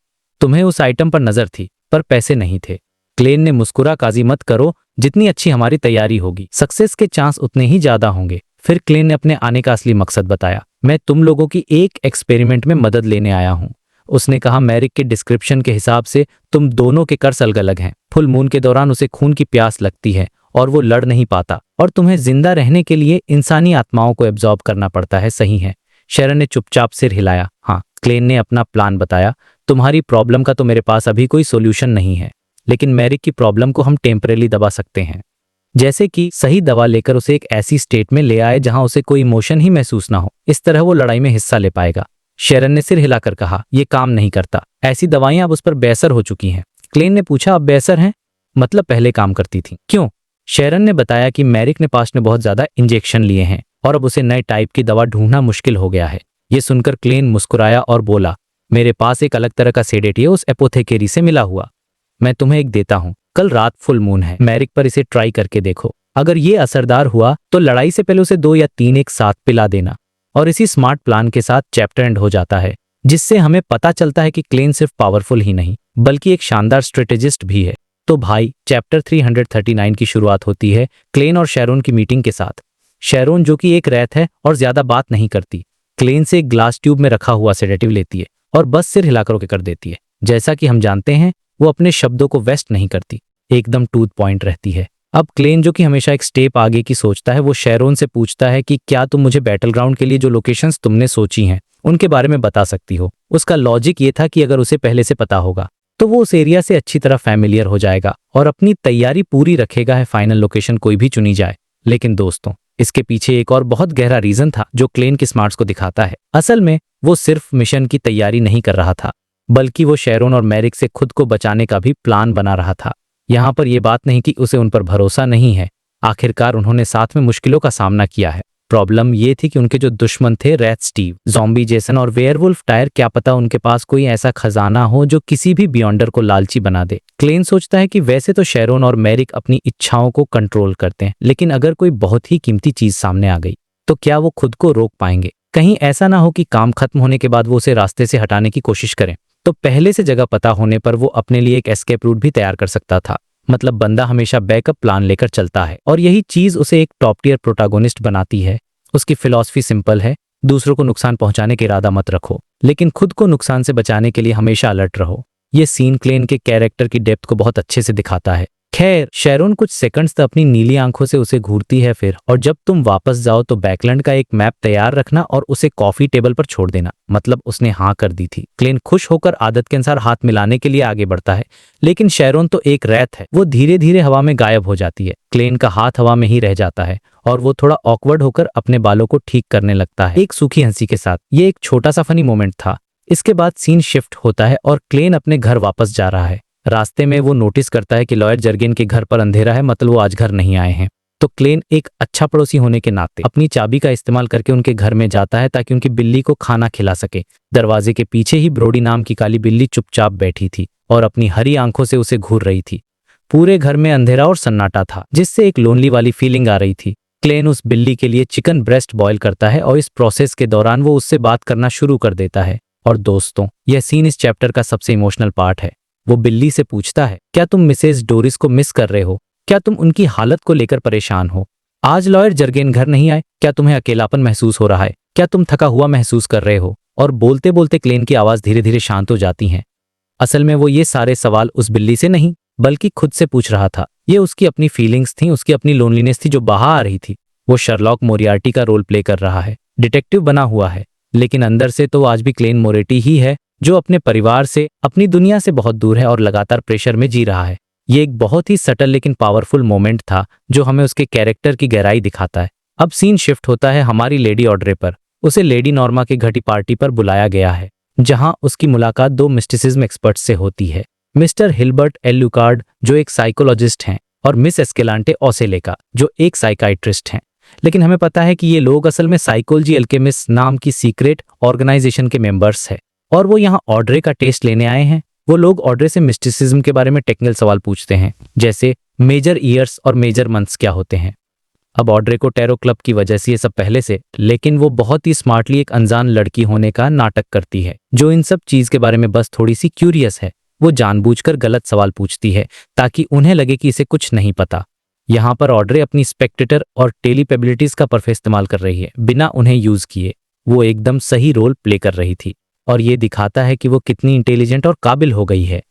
तुम्हें उस आइटम पर नजर थी, पर पैसे नहीं थे। क्लेन ने मुस्कुरा, काजी मत करो, जितनी अच्छी हमारी तैयारी होगी सक्सेस के चांस उतने ही ज्यादा होंगे। फिर क्लेन ने अपने आने का असली मकसद बताया, मैं तुम लोगों की एक एक्सपेरिमेंट में मदद लेने आया हूँ। उसने कहा, मैरिक के डिस्क्रिप्शन के हिसाब से तुम दोनों के कर्स अलग अलग हैं। फुल मून के दौरान उसे खून की प्यास लगती है और वो लड़ नहीं पाता, और तुम्हें जिंदा रहने के लिए इंसानी आत्माओं को एब्जॉर्ब करना पड़ता है, सही है? शेरन ने चुपचाप सिर हिलाया। हाँ। क्लेन ने अपना प्लान बताया, तुम्हारी प्रॉब्लम का तो मेरे पास अभी कोई सोल्यूशन नहीं है, लेकिन मैरिक की प्रॉब्लम को हम टेम्परेली दबा सकते हैं। जैसे कि सही दवा लेकर उसे एक ऐसी स्टेट में ले आए जहां उसे कोई इमोशन ही महसूस ना हो, इस तरह वो लड़ाई में हिस्सा ले पाएगा। शेरन ने सिर हिलाकर कहा, यह काम नहीं करता, ऐसी दवाइयां अब उस पर बेअसर हो चुकी हैं। क्लेन ने पूछा, अब बेअसर हैं? मतलब पहले काम करती थी, क्यों? शेरन ने बताया कि मैरिक ने पास्ट में बहुत ज्यादा इंजेक्शन लिए हैं और अब उसे नए टाइप की दवा ढूंढना मुश्किल हो गया है। ये सुनकर क्लेन मुस्कुराया और बोला, मेरे पास एक अलग तरह का सेडेटिव उस एपोथेकेरी से मिला हुआ, मैं तुम्हें एक देता हूँ। कल रात फुल मून है, मैरिक पर इसे ट्राई करके देखो। अगर ये असरदार हुआ तो लड़ाई से पहले उसे 2 या 3 एक साथ पिला देना। और इसी स्मार्ट प्लान के साथ चैप्टर एंड हो जाता है, जिससे हमें पता चलता है कि क्लेन सिर्फ पावरफुल ही नहीं बल्कि एक शानदार स्ट्रेटेजिस्ट भी है। तो भाई, चैप्टर 339 की शुरुआत होती है क्लेन और शेरोन की मीटिंग के साथ। शेरोन, जो कि एक रैत है और ज्यादा बात नहीं करती, क्लेन से एक ग्लास ट्यूब में रखा हुआ सेडेटिव लेती है और बस सिर हिलाकर ओके कर देती है। जैसा कि हम जानते हैं, वो अपने शब्दों को वेस्ट नहीं करती, एकदम टूथ पॉइंट रहती है। अब क्लेन, जो कि हमेशा एक स्टेप आगे की सोचता है, वो शेरोन से पूछता है कि क्या तुम मुझे बैटल ग्राउंड के लिए जो लोकेशंस तुमने सोची हैं उनके बारे में बता सकती हो। उसका लॉजिक ये था कि अगर उसे पहले से पता होगा तो वो उस एरिया से अच्छी तरह फैमिलियर हो जाएगा और अपनी तैयारी पूरी रखेगा है फाइनल लोकेशन कोई भी चुनी जाए। लेकिन दोस्तों, इसके पीछे एक और बहुत गहरा रीजन था जो क्लेन की स्मार्ट्स को दिखाता है। असल में वो सिर्फ मिशन की तैयारी नहीं कर रहा था, बल्कि वो शेरोन और मैरिक से खुद को बचाने का भी प्लान बना रहा था। यहाँ पर यह बात नहीं कि उसे उन पर भरोसा नहीं है, आखिरकार उन्होंने साथ में मुश्किलों का सामना किया है। प्रॉब्लम ये थी कि उनके जो दुश्मन थे, रैट स्टीव, ज़ॉम्बी जेसन और वेयरवुल्फ टायर, क्या पता उनके पास कोई ऐसा खजाना हो जो किसी भी बियॉन्डर को लालची बना दे। क्लेन सोचता है कि वैसे तो शेरोन और मैरिक अपनी इच्छाओं को कंट्रोल करते हैं, लेकिन अगर कोई बहुत ही कीमती चीज सामने आ गई तो क्या वो खुद को रोक पाएंगे? कहीं ऐसा ना हो कि काम खत्म होने के बाद वो उसे रास्ते से हटाने की कोशिश करें। तो पहले से जगह पता होने पर वो अपने लिए एक एस्केप रूट भी तैयार कर सकता था। मतलब बंदा हमेशा बैकअप प्लान लेकर चलता है, और यही चीज उसे एक टॉप टियर प्रोटागोनिस्ट बनाती है। उसकी फिलॉसफी सिंपल है, दूसरों को नुकसान पहुंचाने का इरादा मत रखो, लेकिन खुद को नुकसान से बचाने के लिए हमेशा अलर्ट रहो। ये सीन क्लेन के कैरेक्टर की डेप्थ को बहुत अच्छे से दिखाता है। खैर, शेरोन कुछ सेकंड्स तक अपनी नीली आंखों से उसे घूरती है फिर, और जब तुम वापस जाओ तो बैकलैंड का एक मैप तैयार रखना और उसे कॉफी टेबल पर छोड़ देना। मतलब उसने हाँ कर दी थी। क्लेन खुश होकर आदत के अनुसार हाथ मिलाने के लिए आगे बढ़ता है, लेकिन शेरोन तो एक रैत है, वो धीरे धीरे हवा में गायब हो जाती है। क्लेन का हाथ हवा में ही रह जाता है और वो थोड़ा ऑकवर्ड होकर अपने बालों को ठीक करने लगता है, एक सूखी हंसी के साथ। ये एक छोटा सा फनी मोमेंट था। इसके बाद सीन शिफ्ट होता है और क्लेन अपने घर वापस जा रहा है। रास्ते में वो नोटिस करता है कि लॉयर जर्गेन के घर पर अंधेरा है, मतलब वो आज घर नहीं आए हैं। तो क्लेन एक अच्छा पड़ोसी होने के नाते अपनी चाबी का इस्तेमाल करके उनके घर में जाता है ताकि उनकी बिल्ली को खाना खिला सके। दरवाजे के पीछे ही ब्रोडी नाम की काली बिल्ली चुपचाप बैठी थी और अपनी हरी आंखों से उसे घूर रही थी। पूरे घर में अंधेरा और सन्नाटा था, जिससे एक लोनली वाली फीलिंग आ रही थी। क्लेन उस बिल्ली के लिए चिकन ब्रेस्ट बॉयल करता है और इस प्रोसेस के दौरान वो उससे बात करना शुरू कर देता है। और दोस्तों, यह सीन इस चैप्टर का सबसे इमोशनल पार्ट है। वो बिल्ली से पूछता है, क्या तुम मिसेस डोरिस को मिस कर रहे हो? क्या तुम उनकी हालत को लेकर परेशान हो? आज लॉयर जर्गेन घर नहीं आए, क्या तुम्हें अकेलापन महसूस हो रहा है? क्या तुम थका हुआ महसूस कर रहे हो? और बोलते बोलते क्लेन की आवाज धीरे धीरे शांत हो जाती है। असल में वो ये सारे सवाल उस बिल्ली से नहीं बल्कि खुद से पूछ रहा था। ये उसकी अपनी फीलिंग्स थी, उसकी अपनी लोनलीनेस थी जो बाहर आ रही थी। वो शर्लॉक मोरियार्टी का रोल प्ले कर रहा है, डिटेक्टिव बना हुआ है, लेकिन अंदर से तो आज भी क्लेन मोरेटी ही है, जो अपने परिवार से, अपनी दुनिया से बहुत दूर है और लगातार प्रेशर में जी रहा है। ये एक बहुत ही सटल लेकिन पावरफुल मोमेंट था जो हमें उसके कैरेक्टर की गहराई दिखाता है। अब सीन शिफ्ट होता है हमारी लेडी ऑड्रे पर। उसे लेडी नॉर्मा की घटी पार्टी पर बुलाया गया है, जहां उसकी मुलाकात 2 मिस्टिसिज्म एक्सपर्ट्स से होती है, मिस्टर हिल्बर्ट एल्यूकार्ड जो एक साइकोलॉजिस्ट हैं और मिस एस्केलांटे ओसेलेका जो एक साइकाइट्रिस्ट हैं। लेकिन हमें पता है कि ये लोग असल में साइकोलॉजी अल्केमिस्ट नाम की सीक्रेट ऑर्गेनाइजेशन के मेंबर्स हैं और वो यहाँ ऑड्रे का टेस्ट लेने आए हैं। वो लोग ऑड्रे से मिस्टिसिज्म के बारे में टेक्निकल सवाल पूछते हैं, जैसे मेजर ईयर्स और मेजर मंथ्स क्या होते हैं। अब ऑड्रे को टैरो क्लब की वजह से ये सब पहले से, लेकिन वो बहुत ही स्मार्टली एक अनजान लड़की होने का नाटक करती है जो इन सब चीज के बारे में बस थोड़ी सी क्यूरियस है। वो जानबूझकर गलत सवाल पूछती है ताकि उन्हें लगे कि इसे कुछ नहीं पता। यहाँ पर ऑड्रे अपनी स्पेक्टेटर और टेलीपेबिलिटीज का परफेक्ट इस्तेमाल कर रही है बिना उन्हें यूज किए। वो एकदम सही रोल प्ले कर रही थी और ये दिखाता है कि वो कितनी इंटेलिजेंट और काबिल हो गई है।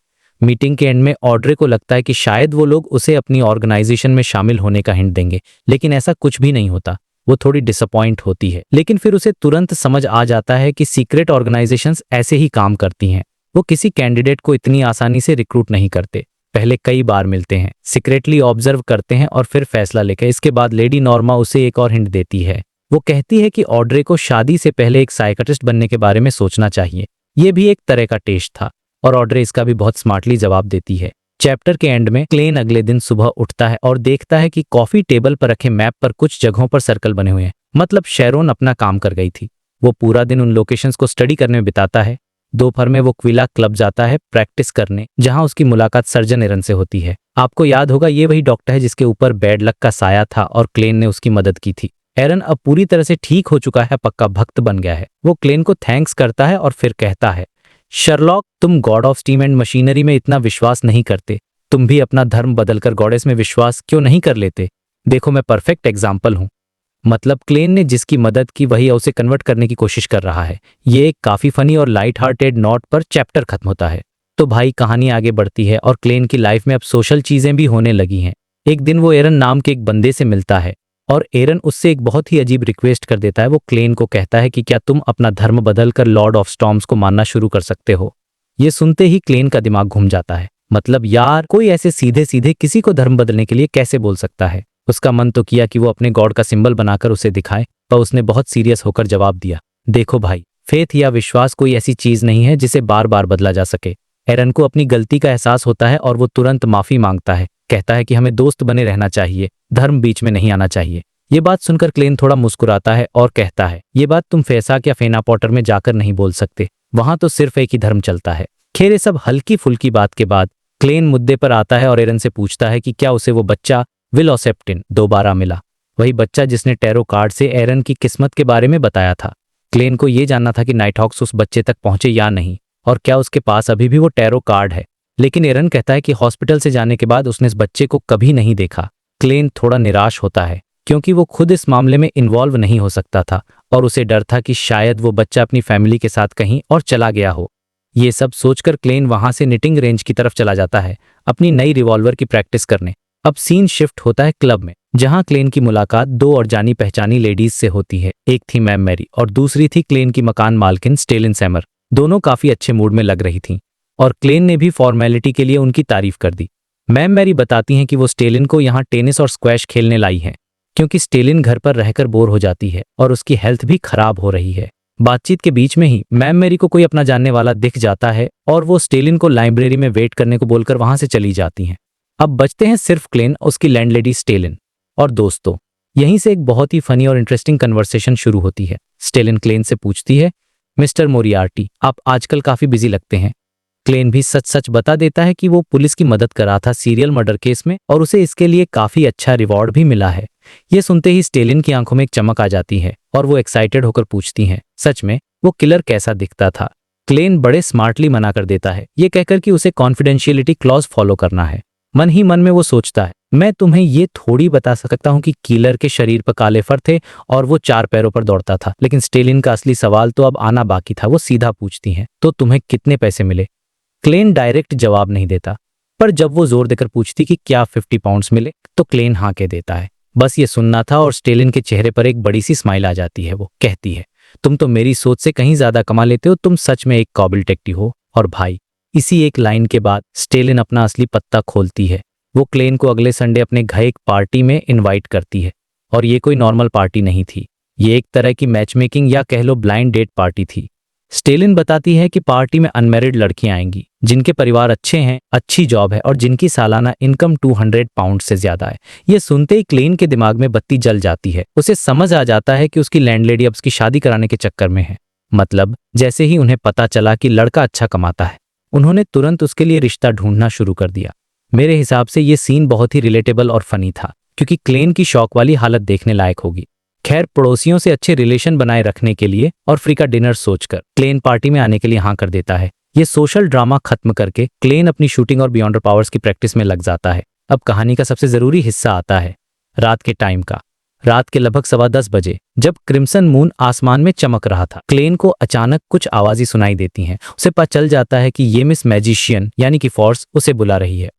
मीटिंग के एंड में ऑड्रे को लगता है कि शायद वो लोग उसे अपनी ऑर्गेनाइजेशन में शामिल होने का हिंट देंगे, लेकिन ऐसा कुछ भी नहीं होता। वो थोड़ी डिसअपॉइंट होती है, लेकिन फिर उसे तुरंत समझ आ जाता है कि सीक्रेट ऑर्गेनाइजेशंस ऐसे ही काम करती हैं। वो किसी कैंडिडेट को इतनी आसानी से रिक्रूट नहीं करते। पहले कई बार मिलते हैं, सीक्रेटली ऑब्जर्व करते हैं और फिर फैसला लेकर। इसके बाद लेडी नॉर्मा उसे एक और हिंट देती है। वो कहती है कि ऑड्रे को शादी से पहले एक साइकियाट्रिस्ट बनने के बारे में सोचना चाहिए। ये भी एक तरह का टेस्ट था और ऑड्रे इसका भी बहुत स्मार्टली जवाब देती है। चैप्टर के एंड में क्लेन अगले दिन सुबह उठता है और देखता है कि कॉफी टेबल पर रखे मैप पर कुछ जगहों पर सर्कल बने हुए हैं, मतलब शेरोन अपना काम कर गई थी। वो पूरा दिन उन लोकेशंस को स्टडी करने में बिताता है। दोपहर में वो क्विला क्लब जाता है प्रैक्टिस करने, जहां उसकी मुलाकात सर्जन एरन से होती है। आपको याद होगा ये वही डॉक्टर है जिसके ऊपर बैड लक का साया था और क्लेन ने उसकी मदद की थी। एरन अब पूरी तरह से ठीक हो चुका है, पक्का भक्त बन गया है। वो क्लेन को थैंक्स करता है और फिर कहता है, शर्लॉक, तुम God of steam and machinery में इतना विश्वास नहीं करते, तुम भी अपना धर्म बदलकर गॉडेस में विश्वास क्यों नहीं कर लेते? देखो मैं परफेक्ट एग्जाम्पल हूँ। मतलब क्लेन ने जिसकी मदद की वही उसे कन्वर्ट करने की कोशिश कर रहा है। ये एक काफी फनी और लाइट हार्टेड नोट पर चैप्टर खत्म होता है। तो भाई कहानी आगे बढ़ती है और क्लेन की लाइफ में अब सोशल चीजें भी होने लगी हैं। एक दिन वो एरन नाम के एक बंदे से मिलता है और एरन उससे एक बहुत ही अजीब रिक्वेस्ट कर देता है। वो क्लेन को कहता है कि क्या तुम अपना धर्म बदलकर लॉर्ड ऑफ स्टॉर्म्स को मानना शुरू कर सकते हो? ये सुनते ही क्लेन का दिमाग घूम जाता है। मतलब यार, कोई ऐसे सीधे सीधे किसी को धर्म बदलने के लिए कैसे बोल सकता है? उसका मन तो किया कि वो अपने गॉड का सिंबल बनाकर उसे दिखाए, पर उसने बहुत सीरियस होकर जवाब दिया, देखो भाई, फेथ या विश्वास कोई ऐसी चीज नहीं है जिसे बार बार बदला जा सके। एरन को अपनी गलती का एहसास होता है और वो तुरंत माफी मांगता है। कहता है कि हमें दोस्त बने रहना चाहिए, धर्म बीच में नहीं आना चाहिए। ये बात सुनकर क्लेन थोड़ा मुस्कुराता है और कहता है, ये बात तुम फैसाक या फेना पॉटर में जाकर नहीं बोल सकते, वहां तो सिर्फ एक ही धर्म चलता है। खैर, ये सब हल्की फुल्की बात के बाद क्लेन मुद्दे पर आता है और एरन से पूछता है कि क्या उसे वो बच्चा विलोसेप्टिन दोबारा मिला, वही बच्चा जिसने टैरो कार्ड से एरन की किस्मत के बारे में बताया था। क्लेन को यह जानना था कि नाइटहॉक्स उस बच्चे तक पहुंचे या नहीं, और क्या उसके पास अभी भी वो टैरो कार्ड है। लेकिन एरन कहता है कि हॉस्पिटल से जाने के बाद उसने इस बच्चे को कभी नहीं देखा। क्लेन थोड़ा निराश होता है क्योंकि वो खुद इस मामले में इन्वॉल्व नहीं हो सकता था और उसे डर था कि शायद वो बच्चा अपनी फैमिली के साथ कहीं और चला गया हो। ये सब सोचकर क्लेन वहां से निटिंग रेंज की तरफ चला जाता है अपनी नई रिवॉल्वर की प्रैक्टिस करने। अब सीन शिफ्ट होता है क्लब में, जहां क्लेन की मुलाकात दो और जानी पहचानी लेडीज से होती है। एक थी मैम मैरी और दूसरी थी क्लेन की मकान मालकिन स्टेलिन सैमर। दोनों काफी अच्छे मूड में लग रही थीं और क्लेन ने भी फॉर्मेलिटी के लिए उनकी तारीफ कर दी। मैम मैरी बताती हैं कि वो स्टेलिन को यहाँ टेनिस और स्क्वैश खेलने लाई हैं क्योंकि स्टेलिन घर पर रहकर बोर हो जाती है और उसकी हेल्थ भी खराब हो रही है। बातचीत के बीच में ही मैम मैरी को कोई अपना जानने वाला दिख जाता है और वो स्टेलिन को लाइब्रेरी में वेट करने को बोलकर वहां से चली जाती हैं। अब बचते हैं सिर्फ क्लेन, उसकी लैंडलेडी स्टेलिन और दोस्तों। यहीं से एक बहुत ही फनी और इंटरेस्टिंग कन्वर्सेशन शुरू होती है। स्टेलिन क्लेन से पूछती है, मिस्टर मोरियार्टी, आप आजकल काफी बिजी लगते हैं। क्लेन भी सच सच बता देता है कि वो पुलिस की मदद कर रहा था सीरियल मर्डर केस में और उसे इसके लिए काफी अच्छा रिवॉर्ड भी मिला है। ये सुनते ही स्टेलिन की आंखों में एक चमक आ जाती है और वो एक्साइटेड होकर पूछती हैं, सच में वो किलर कैसा दिखता था? क्लेन बड़े स्मार्टली मना कर देता है, ये कहकर कि उसे कॉन्फिडेंशियलिटी क्लॉज फॉलो करना है। मन ही मन में वो सोचता है, मैं तुम्हें ये थोड़ी बता सकता हूँ कि किलर के शरीर पर काले फर थे और वो 4 पैरों पर दौड़ता था। लेकिन स्टेलिन का असली सवाल तो अब आना बाकी था। वो सीधा पूछती हैं, तो तुम्हें कितने पैसे मिले? क्लेन डायरेक्ट जवाब नहीं देता, पर जब वो जोर देकर पूछती कि क्या 50 पाउंड्स मिले, तो क्लेन हाँ कह देता है। बस ये सुनना था और स्टेलिन के चेहरे पर एक बड़ी सी स्माइल आ जाती है। वो कहती है, तुम तो मेरी सोच से कहीं ज्यादा कमा लेते हो, तुम सच में एक काबिल डिटेक्टिव हो। और भाई, इसी एक लाइन के बाद स्टेलिन अपना असली पत्ता खोलती है। वो क्लेन को अगले संडे अपने घर एक पार्टी में इनवाइट करती है और ये कोई नॉर्मल पार्टी नहीं थी, ये एक तरह की मैच मेकिंग या कह लो ब्लाइंड डेट पार्टी थी। स्टेलिन बताती है कि पार्टी में अनमैरिड लड़कियां आएंगी जिनके परिवार अच्छे हैं, अच्छी जॉब है और जिनकी सालाना इनकम 200 पाउंड से ज्यादा है। ये सुनते ही क्लेन के दिमाग में बत्ती जल जाती है। उसे समझ आ जाता है कि उसकी लैंडलेडी अब उसकी शादी कराने के चक्कर में है। मतलब जैसे ही उन्हें पता चला कि लड़का अच्छा कमाता है, उन्होंने तुरंत उसके लिए रिश्ता ढूंढना शुरू कर दिया। मेरे हिसाब से ये सीन बहुत ही रिलेटेबल और फनी था, क्योंकि क्लेन की शौक वाली हालत देखने लायक होगी। खैर, पड़ोसियों से अच्छे रिलेशन बनाए रखने के लिए और फ्री का डिनर सोचकर क्लेन पार्टी में आने के लिए हाँ कर देता है। ये सोशल ड्रामा खत्म करके क्लेन अपनी शूटिंग और बियॉन्डर पावर्स की प्रैक्टिस में लग जाता है। अब कहानी का सबसे जरूरी हिस्सा आता है, रात के टाइम का। रात के लगभग 10:15 बजे, जब क्रिम्सन मून आसमान में चमक रहा था, क्लेन को अचानक कुछ आवाजें सुनाई देती हैं। उसे पता चल जाता है कि ये मिस मैजिशियन यानी कि फोर्स उसे बुला रही है।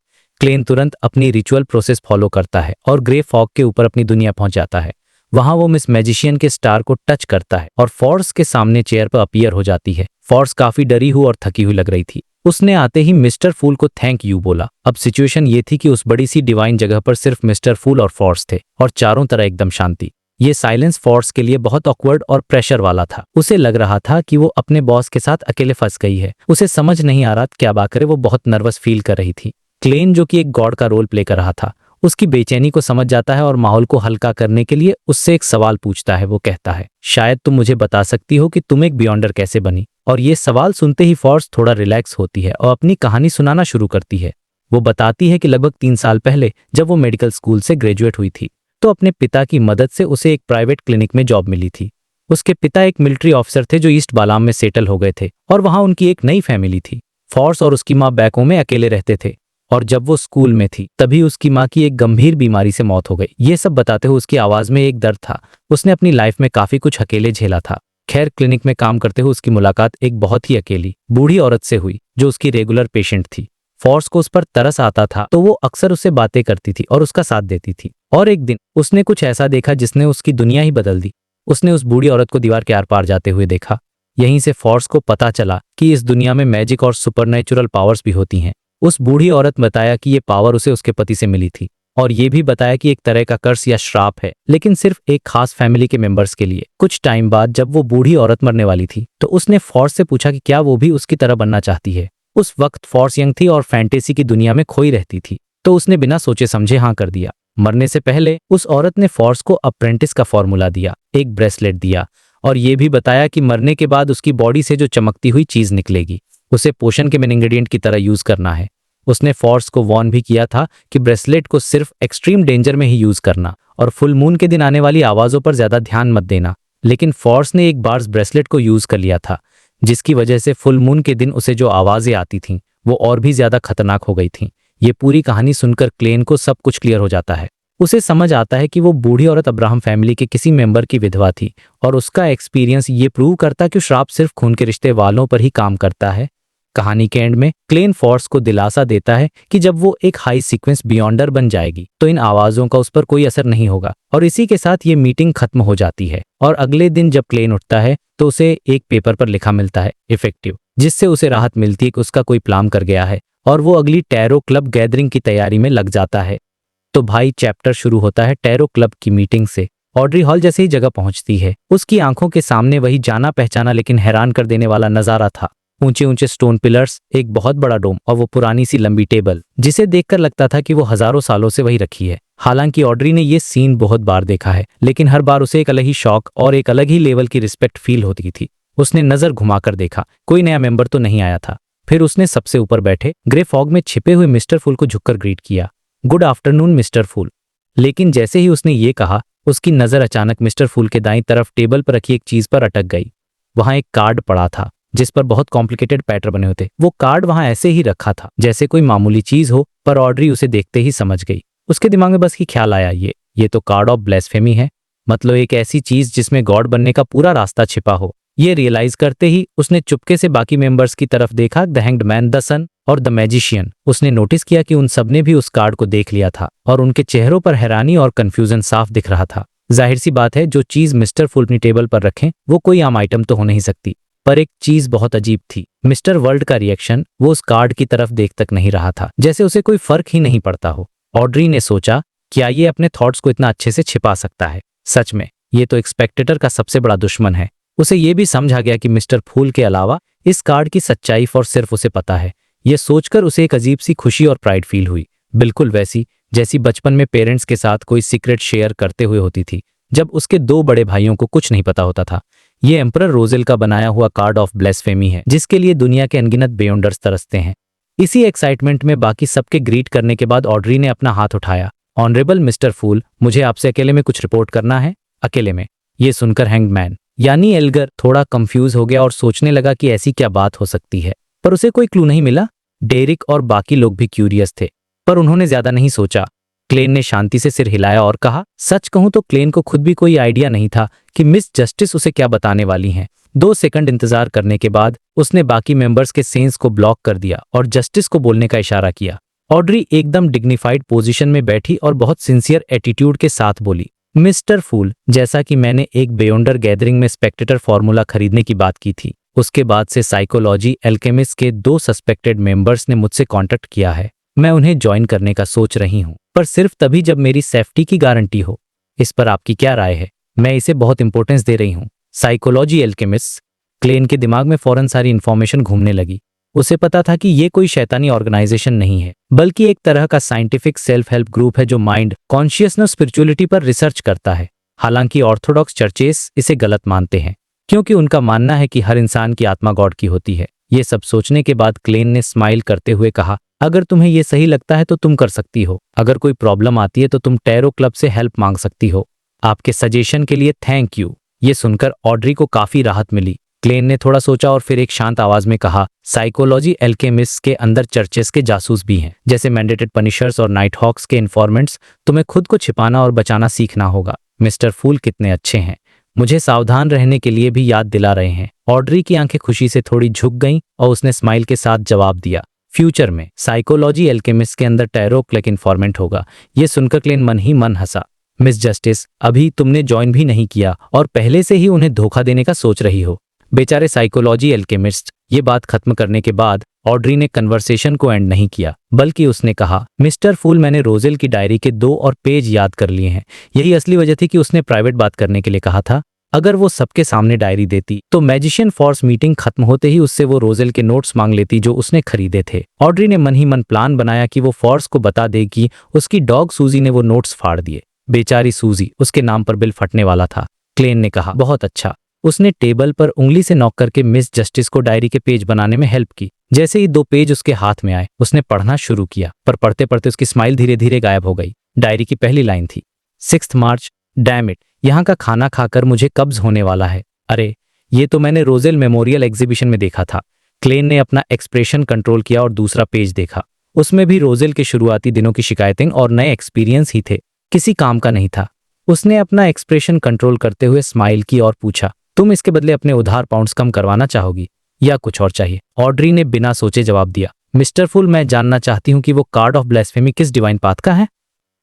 क्लेन तुरंत अपनी रिचुअल प्रोसेस फॉलो करता है और ग्रे फॉग के ऊपर अपनी दुनिया पहुंच जाता है। वहां वो मिस मैजिशियन के स्टार को टच करता है और फोर्स के सामने चेयर पर अपीयर हो जाती है। फोर्स काफी डरी हुई और थकी हुई लग रही थी। उसने आते ही मिस्टर फूल को थैंक यू बोला। अब सिचुएशन ये थी कि उस बड़ी सी डिवाइन जगह पर सिर्फ मिस्टर फूल और फोर्स थे और चारों तरफ एकदम शांति। ये साइलेंस फोर्स के लिए बहुत ऑकवर्ड और प्रेशर वाला था। उसे लग रहा था कि वो अपने बॉस के साथ अकेले फंस गई है। उसे समझ नहीं आ रहा क्या बात करे, वो बहुत नर्वस फील कर रही थी। क्लेन, जो कि एक गॉड का रोल प्ले कर रहा था, उसकी बेचैनी को समझ जाता है और माहौल को हल्का करने के लिए उससे एक सवाल पूछता है। वो कहता है, शायद तुम मुझे बता सकती हो कि तुम एक बियॉन्डर कैसे बनी। और ये सवाल सुनते ही फोर्स थोड़ा रिलैक्स होती है और अपनी कहानी सुनाना शुरू करती है। वो बताती है कि लगभग 3 साल पहले जब वो मेडिकल स्कूल से ग्रेजुएट हुई थी, तो अपने पिता की मदद से उसे एक प्राइवेट क्लिनिक में जॉब मिली थी। उसके पिता एक मिलिट्री ऑफिसर थे जो ईस्ट बालाम में सेटल हो गए थे और वहां उनकी एक नई फैमिली थी। फोर्स और उसकी माँ बैकों में अकेले रहते थे और जब वो स्कूल में थी तभी उसकी माँ की एक गंभीर बीमारी से मौत हो गई। ये सब बताते हुए उसकी आवाज में एक दर्द था। उसने अपनी लाइफ में काफी कुछ अकेले झेला था। खैर, क्लिनिक में काम करते हुए उसकी मुलाकात एक बहुत ही अकेली बूढ़ी औरत से हुई जो उसकी रेगुलर पेशेंट थी। फोर्स को उस पर तरस आता था तो वो अक्सर उससे बातें करती थी और उसका साथ देती थी। और एक दिन उसने कुछ ऐसा देखा जिसने उसकी दुनिया ही बदल दी। उसने उस बूढ़ी औरत को दीवार के आर पार जाते हुए देखा। यहीं से फोर्स को पता चला कि इस दुनिया में मैजिक और सुपरनेचुरल पावर्स भी होती हैं। उस बूढ़ी औरत बताया कि ये पावर उसे उसके पति से मिली थी और ये भी बताया कि एक तरह का कर्स या श्राप है, लेकिन सिर्फ एक खास फैमिली के मेंबर्स के लिए। कुछ टाइम बाद जब वो बूढ़ी औरत मरने वाली थी तो उसने फोर्स से पूछा कि क्या वो भी उसकी तरह बनना चाहती है। उस वक्त फोर्स यंग थी और फैंटेसी की दुनिया में खोई रहती थी, तो उसने बिना सोचे समझे हाँ कर दिया। मरने से पहले उस औरत ने फोर्स को अप्रेंटिस का फॉर्मूला दिया, एक ब्रेसलेट दिया और ये भी बताया कि मरने के बाद उसकी बॉडी से जो चमकती हुई चीज निकलेगी उसे पोशन के मेन इंग्रेडिएंट की तरह यूज करना है। उसने फोर्स को वॉर्न भी किया था कि ब्रेसलेट को सिर्फ एक्सट्रीम डेंजर में ही यूज करना और फुल मून के दिन आने वाली आवाजों पर ज्यादा ध्यान मत देना। लेकिन फोर्स ने एक बार ब्रेसलेट को यूज कर लिया था, जिसकी वजह से फुल मून के दिन उसे जो आवाजें आती थीं वो और भी ज्यादा खतरनाक हो गई थीं। ये पूरी कहानी सुनकर क्लेन को सब कुछ क्लियर हो जाता है। उसे समझ आता है कि वो बूढ़ी औरत अब्राहम फैमिली के किसी मेंबर की विधवा थी और उसका एक्सपीरियंस ये प्रूव करता कि श्राप सिर्फ खून के रिश्ते वालों पर ही काम करता है। कहानी के एंड में क्लेन फोर्स को दिलासा देता है कि जब वो एक हाई सीक्वेंस बियॉन्डर बन जाएगी तो इन आवाजों का उस पर कोई असर नहीं होगा। और इसी के साथ ये मीटिंग खत्म हो जाती है और अगले दिन जब क्लेन उठता है तो उसे एक पेपर पर लिखा मिलता है इफेक्टिव, जिससे उसे राहत मिलती है कि उसका कोई प्लान कर गया है और वो अगली टैरो क्लब गैदरिंग की तैयारी में लग जाता है। तो भाई, चैप्टर शुरू होता है टैरो क्लब की मीटिंग से। ऑड्री हॉल जैसे ही जगह पहुंचती है, उसकी आंखों के सामने वही जाना पहचाना लेकिन हैरान कर देने वाला नजारा था। ऊंचे ऊंचे स्टोन पिलर्स, एक बहुत बड़ा डोम और वो पुरानी सी लंबी टेबल जिसे देखकर लगता था कि वो हजारों सालों से वही रखी है। हालांकि ऑड्री ने ये सीन बहुत बार देखा है, लेकिन हर बार उसे एक अलग ही शौक और एक अलग ही लेवल की रिस्पेक्ट फील होती थी। उसने नजर घुमाकर देखा, कोई नया मेंबर तो नहीं आया था। फिर उसने सबसे ऊपर बैठे ग्रे फॉग में छिपे हुए मिस्टर फूल को झुककर ग्रीट किया, गुड आफ्टरनून मिस्टर फूल। लेकिन जैसे ही उसने ये कहा, उसकी नजर अचानक मिस्टर फूल के दाईं तरफ टेबल पर रखी एक चीज पर अटक गई। वहां एक कार्ड पड़ा था जिस पर बहुत कॉम्प्लिकेटेड पैटर्न बने होते। वो कार्ड वहां ऐसे ही रखा था जैसे कोई मामूली चीज हो, पर ऑड्री उसे देखते ही समझ गई। उसके दिमाग में बस ही ख्याल आया, ये तो कार्ड ऑफ ब्लेसफेमी है, मतलब एक ऐसी चीज जिसमें गॉड बनने का पूरा रास्ता छिपा हो। ये रियलाइज करते ही उसने चुपके से बाकी मेंबर्स की तरफ देखा, द हैंग्ड मैन, द सन और द मैजिशियन। उसने नोटिस किया कि उन सबने भी उस कार्ड को देख लिया था और उनके चेहरों पर हैरानी और कंफ्यूजन साफ दिख रहा था। जाहिर सी बात है, जो चीज मिस्टर फूल अपनी टेबल पर रखें वो कोई आम आइटम तो हो नहीं सकती, पर एक चीज बहुत अजीब थी। मिस्टर वर्ल्ड का रिएक्शन, वो उस कार्ड की तरफ देख तक नहीं रहा था, जैसे उसे कोई फर्क ही नहीं पड़ता हो। ऑड्री ने सोचा, क्या ये अपने थॉट्स को इतना अच्छे से छिपा सकता है? सच में ये तो एक स्पेक्टेटर का सबसे बड़ा दुश्मन है। उसे ये भी समझा गया कि मिस्टर फूल के अलावा इस कार्ड की सच्चाई और सिर्फ उसे पता है। यह सोचकर उसे एक अजीब सी खुशी और प्राइड फील हुई, बिल्कुल वैसी जैसी बचपन में पेरेंट्स के साथ कोई सीक्रेट शेयर करते हुए होती थी, जब उसके 2 बड़े भाइयों को कुछ नहीं पता होता था। ये एम्परर रोजेल का बनाया हुआ कार्ड ऑफ ब्लेसफेमी है, जिसके लिए दुनिया के अनगिनत बेयोंडर्स तरसते हैं। इसी एक्साइटमेंट में बाकी सबके ग्रीट करने के बाद ऑड्री ने अपना हाथ उठाया। ऑनरेबल मिस्टर फूल, मुझे आपसे अकेले में कुछ रिपोर्ट करना है। अकेले में? ये सुनकर हैंग्ड मैन यानी एल्गर थोड़ा कंफ्यूज हो गया और सोचने लगा कि ऐसी क्या बात हो सकती है, पर उसे कोई क्लू नहीं मिला। डेरिक और बाकी लोग भी क्यूरियस थे, पर उन्होंने ज्यादा नहीं सोचा। क्लेन ने शांति से सिर हिलाया और कहा, सच कहूं तो क्लेन को खुद भी कोई आइडिया नहीं था कि मिस जस्टिस उसे क्या बताने वाली हैं। 2 सेकंड इंतजार करने के बाद उसने बाकी मेंबर्स के सेंस को ब्लॉक कर दिया और जस्टिस को बोलने का इशारा किया। ऑड्री एकदम डिग्निफाइड पोजीशन में बैठी और बहुत सिंसियर एटीट्यूड के साथ बोली, मिस्टर फूल, जैसा कि मैंने एक बेयोंडर गैदरिंग में स्पेक्टेटर फॉर्मूला खरीदने की बात की थी, उसके बाद से साइकोलॉजी एल्केमिस्ट के 2 सस्पेक्टेड मेंबर्स ने मुझसे कांटेक्ट किया है। मैं उन्हें ज्वाइन करने का सोच रही हूं, पर सिर्फ तभी जब मेरी सेफ्टी की गारंटी हो। इस पर आपकी क्या राय है? मैं इसे बहुत इंपॉर्टेंस दे रही हूं। Psychology alchemist. क्लेन के दिमाग में फौरन सारी इंफॉर्मेशन घूमने लगी। उसे पता था कि ये कोई शैतानी ऑर्गेनाइजेशन नहीं है, बल्कि एक तरह का साइंटिफिक सेल्फ हेल्प ग्रुप है जो माइंड, कॉन्शियसनेस, स्पिरिचुअलिटी पर रिसर्च करता है। हालांकि ऑर्थोडॉक्स चर्चेस इसे गलत मानते हैं, क्योंकि उनका मानना है कि हर इंसान की आत्मा गॉड की होती है। ये सब सोचने के बाद क्लेन ने स्माइल करते हुए कहा, अगर तुम्हें ये सही लगता है तो तुम कर सकती हो। अगर कोई प्रॉब्लम आती है तो तुम टैरो क्लब से हेल्प मांग सकती हो। आपके सजेशन के लिए थैंक यू। ये सुनकर ऑड्री को काफी राहत मिली। क्लेन ने थोड़ा सोचा और फिर एक शांत आवाज में कहा, साइकोलॉजी एल्केमिस्ट के अंदर चर्चेस के जासूस भी हैं, जैसे मैंडेटेड पनिशर्स और नाइट हॉक्स के इन्फॉर्मेंट्स। तुम्हें खुद को छिपाना और बचाना सीखना होगा। मिस्टर फूल कितने अच्छे हैं, मुझे सावधान रहने के लिए भी याद दिला रहे हैं। ऑड्री की आंखें खुशी से थोड़ी झुक गईं और उसने स्माइल के साथ जवाब दिया, फ्यूचर में साइकोलॉजी एल्केमिस्ट के अंदर टैरो क्लैक इन्फॉर्मेंट होगा। ये सुनकर क्लेन मन ही मन हंसा। मिस जस्टिस, अभी तुमने ज्वाइन भी नहीं किया और पहले से ही उन्हें धोखा देने का सोच रही हो। बेचारे साइकोलॉजी एल्केमिस्ट। ये बात खत्म करने के बाद ऑड्री ने कन्वर्सेशन को एंड नहीं किया, बल्कि उसने कहा, मिस्टर फूल, मैंने रोजेल की डायरी के 2 और पेज याद कर लिए हैं। यही असली वजह थी कि उसने प्राइवेट बात करने के लिए कहा था। अगर वो सबके सामने डायरी देती तो मैजिशियन फॉर्स मीटिंग खत्म होते ही उससे वो रोजेल के नोट्स मांग लेती जो उसने खरीदे थे। ऑड्री ने मन ही मन प्लान बनाया कि वो फॉर्स को बता दे कि उसकी डॉग सूजी ने वो नोट्स फाड़ दिए। बेचारी सूजी, उसके नाम पर बिल फटने वाला था। क्लेन ने कहा, बहुत अच्छा। उसने टेबल पर उंगली से नॉक करके मिस जस्टिस को डायरी के पेज बनाने में हेल्प की। जैसे ही 2 पेज उसके हाथ में आए, उसने पढ़ना शुरू किया, पर पढ़ते पढ़ते उसकी स्माइल धीरे धीरे गायब हो गई। डायरी की पहली लाइन थी, 6 मार्च, डैम इट, यहाँ का खाना खाकर मुझे कब्ज होने वाला है। अरे, ये तो मैंने रोजेल मेमोरियल एग्जीबिशन में देखा था। क्लेन ने अपना एक्सप्रेशन कंट्रोल किया और दूसरा पेज देखा। उसमें भी रोजेल के शुरुआती दिनों की शिकायतें और नए एक्सपीरियंस ही थे, किसी काम का नहीं था। उसने अपना एक्सप्रेशन कंट्रोल करते हुए स्माइल की और पूछा, तुम इसके बदले अपने उधार पाउंड्स कम करवाना चाहोगी या कुछ और चाहिए? ऑड्री ने बिना सोचे जवाब दिया, मिस्टर फूल, मैं जानना चाहती हूँ कि वो कार्ड ऑफ ब्लेसफेमी किस डिवाइन पाथ का है।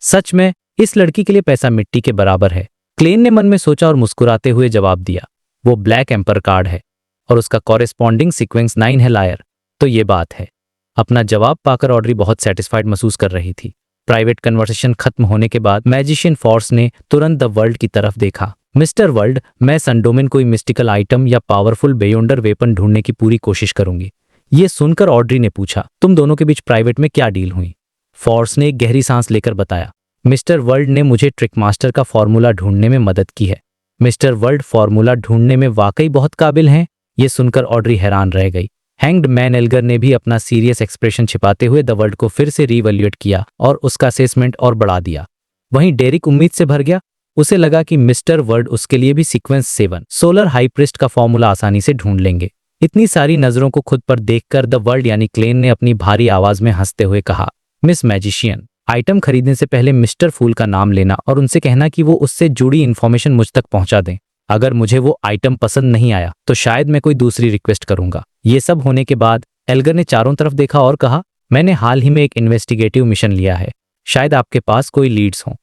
सच में, इस लड़की के लिए पैसा मिट्टी के बराबर है। क्लेन ने मन में सोचा और मुस्कुराते हुए जवाब दिया, वो ब्लैक एम्पर कार्ड है और उसका कॉरेस्पॉन्डिंग सीक्वेंस 9 है लायर। तो ये बात है। अपना जवाब पाकर ऑड्री बहुत सेटिस्फाइड महसूस कर रही थी। प्राइवेट कन्वर्सेशन खत्म होने के बाद मैजिशियन फॉर्स ने तुरंत द वर्ल्ड की तरफ देखा। मिस्टर वर्ल्ड, मैं संडोमिन कोई मिस्टिकल आइटम या पावरफुल बेयोंडर वेपन ढूंढने की पूरी कोशिश करूंगी। ये सुनकर ऑड्री ने पूछा, तुम दोनों के बीच प्राइवेट में क्या डील हुई? फॉर्स ने एक गहरी सांस लेकर बताया, मिस्टर वर्ल्ड ने मुझे ट्रिक मास्टर का फॉर्मूला ढूंढने में मदद की है। मिस्टर वर्ल्ड फॉर्मूला ढूंढने में वाकई बहुत काबिल हैं। ये सुनकर ऑड्री हैरान रह गई। हैंग्ड मैन एल्गर ने भी अपना सीरियस एक्सप्रेशन छिपाते हुए द वर्ल्ड को फिर से रीवैल्यूएट किया और उसका असेसमेंट और बढ़ा दिया। वहीं डेरिक उम्मीद से भर गया। उसे लगा कि मिस्टर वर्ल्ड उसके लिए भी सीक्वेंस 7 सोलर हाई प्रिस्ट का फॉर्मूला आसानी से ढूंढ लेंगे। इतनी सारी नजरों को खुद पर देखकर द वर्ल्ड यानी क्लेन ने अपनी भारी आवाज में हंसते हुए कहा, मिस मैजिशियन, आइटम खरीदने से पहले मिस्टर फूल का नाम लेना और उनसे कहना कि वो उससे जुड़ी इन्फॉर्मेशन मुझ तक पहुंचा दें। अगर मुझे वो आइटम पसंद नहीं आया तो शायद मैं कोई दूसरी रिक्वेस्ट करूंगा। ये सब होने के बाद एल्गर ने चारों तरफ देखा और कहा, मैंने हाल ही में एक इन्वेस्टिगेटिव मिशन लिया है। शायद आपके पास कोई लीड्स हों।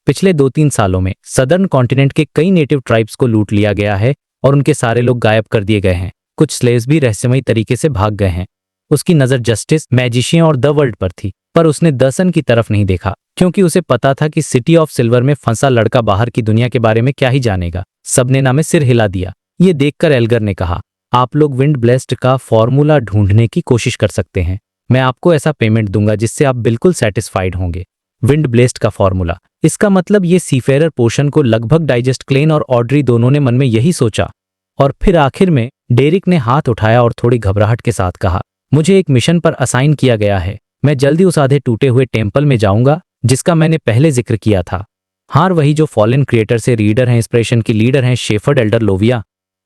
पिछले 2-3 सालों में सदर्न कॉन्टिनेंट के कई नेटिव ट्राइब्स को लूट लिया गया है और उनके सारे लोग गायब कर दिए गए हैं। कुछ स्लेव्स भी रहस्यमयी तरीके से भाग गए हैं। उसकी नजर जस्टिस, मैजिशियन और द वर्ल्ड पर थी, पर उसने दर्शन की तरफ नहीं देखा, क्योंकि उसे पता था कि सिटी ऑफ सिल्वर में फंसा लड़का बाहर की दुनिया के बारे में क्या ही जानेगा। सबने ना में सिर हिला दिया। ये देखकर एल्गर ने कहा, आप लोग विंड ब्लेस्ड का फॉर्मूला ढूंढने की कोशिश कर सकते हैं। मैं आपको ऐसा पेमेंट दूंगा जिससे आप बिल्कुल सेटिस्फाइड होंगे। विंड ब्लेस्ड का फॉर्मूला, इसका मतलब ये सीफेरर पोर्शन को लगभग डाइजेस्ट। क्लेन और ऑड्री दोनों ने मन में यही सोचा। और फिर आखिर में डेरिक ने हाथ उठाया और थोड़ी घबराहट के साथ कहा, मुझे एक मिशन पर असाइन किया गया है। मैं जल्दी उस आधे टूटे हुए टेम्पल में जाऊंगा जिसका मैंने पहले जिक्र किया था। हाँ, वही जो फॉलन क्रिएटर से रीडर हैं, इंस्पिरेशन की लीडर हैं, शेफर्ड एल्डर लोविया।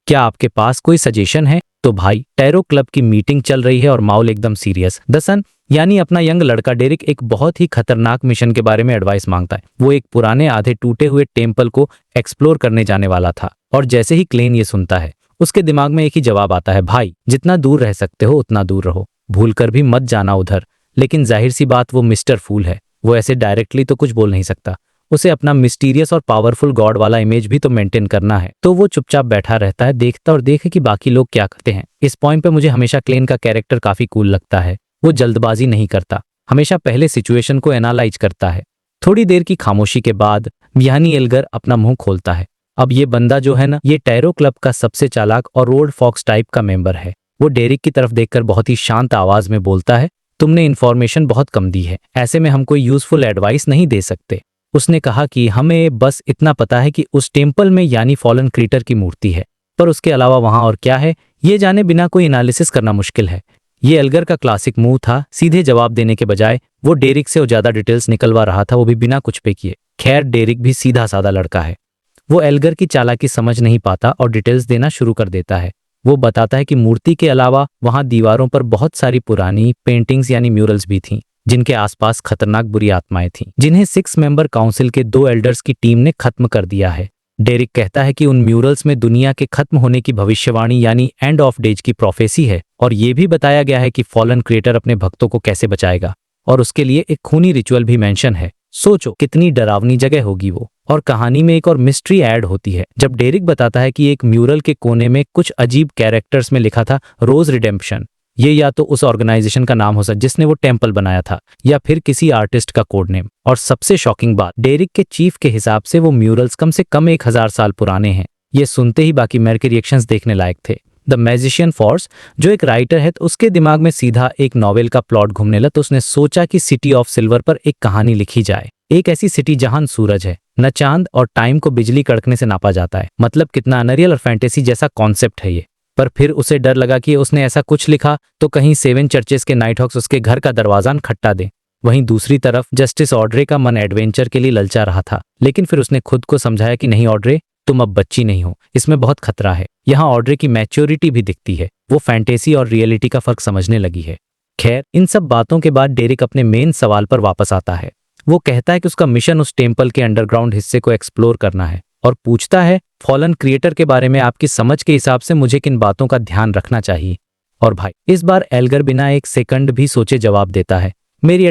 क्या आपके पास कोई सजेशन है? तो भाई, टैरो क्लब की मीटिंग चल रही है और माहौल एकदम सीरियस। दसन यानी अपना यंग लड़का डेरिक एक बहुत ही खतरनाक मिशन के बारे में एडवाइस मांगता है। वो एक पुराने आधे टूटे हुए टेम्पल को एक्सप्लोर करने जाने वाला था और जैसे ही क्लेन ये सुनता है उसके दिमाग में एक ही जवाब आता है, भाई जितना दूर रह सकते हो उतना दूर रहो, भूलकर भी मत जाना उधर। लेकिन जाहिर सी बात, वो मिस्टर फूल है, वो ऐसे डायरेक्टली तो कुछ बोल नहीं सकता। उसे अपना मिस्टीरियस और पावरफुल गॉड वाला इमेज भी तो मेंटेन करना है। तो वो चुपचाप बैठा रहता है, देखता और देखे कि बाकी लोग क्या करते हैं। इस पॉइंट पे मुझे हमेशा क्लेन का कैरेक्टर काफी कूल लगता है। वो जल्दबाजी नहीं करता, हमेशा पहले सिचुएशन को एनालाइज करता है। थोड़ी देर की खामोशी के बाद यानी एल्गर अपना मुंह खोलता है। अब ये बंदा जो है ना, ये टैरो क्लब का सबसे चालाक और रोड फॉक्स टाइप का मेंबर है। वो डेरिक की तरफ देखकर बहुत ही शांत आवाज में बोलता है, तुमने इन्फॉर्मेशन बहुत कम दी है, ऐसे में हम कोई यूजफुल एडवाइस नहीं दे सकते। उसने कहा कि हमें बस इतना पता है कि उस टेम्पल में यानी फॉलन क्रीटर की मूर्ति है, पर उसके अलावा वहां और क्या है ये जाने बिना कोई एनालिसिस करना मुश्किल है। ये एल्गर का क्लासिक मूव था, सीधे जवाब देने के बजाय वो डेरिक से ज्यादा डिटेल्स निकलवा रहा था, वो भी बिना कुछ पे किए। खैर, डेरिक भी सीधा साधा लड़का है, वो एल्गर की चालाकी समझ नहीं पाता और डिटेल्स देना शुरू कर देता है। वो बताता है कि मूर्ति के अलावा वहां दीवारों पर बहुत सारी पुरानी पेंटिंग्स यानी म्यूरल्स भी थीं, जिनके आसपास खतरनाक बुरी आत्माएं थीं, जिन्हें 6 मेंबर काउंसिल के 2 एल्डर्स की टीम ने खत्म कर दिया है। डेरिक कहता है कि उन म्यूरल्स में दुनिया के खत्म होने की भविष्यवाणी यानी एंड ऑफ डेज की प्रोफेसी है, और ये भी बताया गया है कि फॉलन क्रिएटर अपने भक्तों को कैसे बचाएगा, और उसके लिए एक खूनी रिचुअल भी मेंशन है। सोचो कितनी डरावनी जगह होगी वो। और कहानी में एक और मिस्ट्री ऐड होती है जब डेरिक बताता है कि एक म्यूरल के कोने में कुछ अजीब कैरेक्टर्स में लिखा था रोज रिडेम्पशन। ये या तो उस ऑर्गेनाइजेशन का नाम हो सकता जिसने वो टेम्पल बनाया था, या फिर किसी आर्टिस्ट का कोड नेम। और सबसे शॉकिंग बात, डेरिक के चीफ के हिसाब से वो म्यूरल्स कम से कम 1000 साल पुराने हैं। ये सुनते ही बाकी मेयर के रिएक्शंस देखने लायक थे। द मैजिशियन फोर्स जो एक राइटर है, तो उसके दिमाग में सीधा एक नॉवेल का प्लॉट घूमने लगा। तो उसने सोचा कि सिटी ऑफ सिल्वर पर एक कहानी लिखी जाए, एक ऐसी सिटी जहां सूरज है, न चांद, और टाइम को बिजली कड़कने से नापा जाता है। मतलब कितना अनरियल और फैंटेसी जैसा कॉन्सेप्ट है ये। पर फिर उसे डर लगा कि उसने ऐसा कुछ लिखा तो कहीं 7 चर्चेस के नाइट हॉक्स उसके घर का दरवाजा खटका दे। वहीं दूसरी तरफ जस्टिस ऑड्रे का मन एडवेंचर के लिए ललचा रहा था, लेकिन फिर उसने खुद को समझाया कि नहीं ऑड्रे, तुम अब बच्ची नहीं हो, इसमें बहुत खतरा है। यहाँ ऑड्रे की मैच्योरिटी भी दिखती है, वो फैंटेसी और रियलिटी का फर्क समझने लगी है। खैर, इन सब बातों के बाद डेरिक अपने मेन सवाल पर वापस आता है। वो कहता है कि उसका मिशन उस टेम्पल के अंडरग्राउंड हिस्से को एक्सप्लोर करना है, और पूछता है फॉलन क्रिएटर के बारे में आपकी समझ के हिसाब से मुझे किन बातों का ध्यान रखना चाहिए। और भाई, इस बार एल्गर बिना एक सेकंड भी सोचे जवाब देता है, मेरी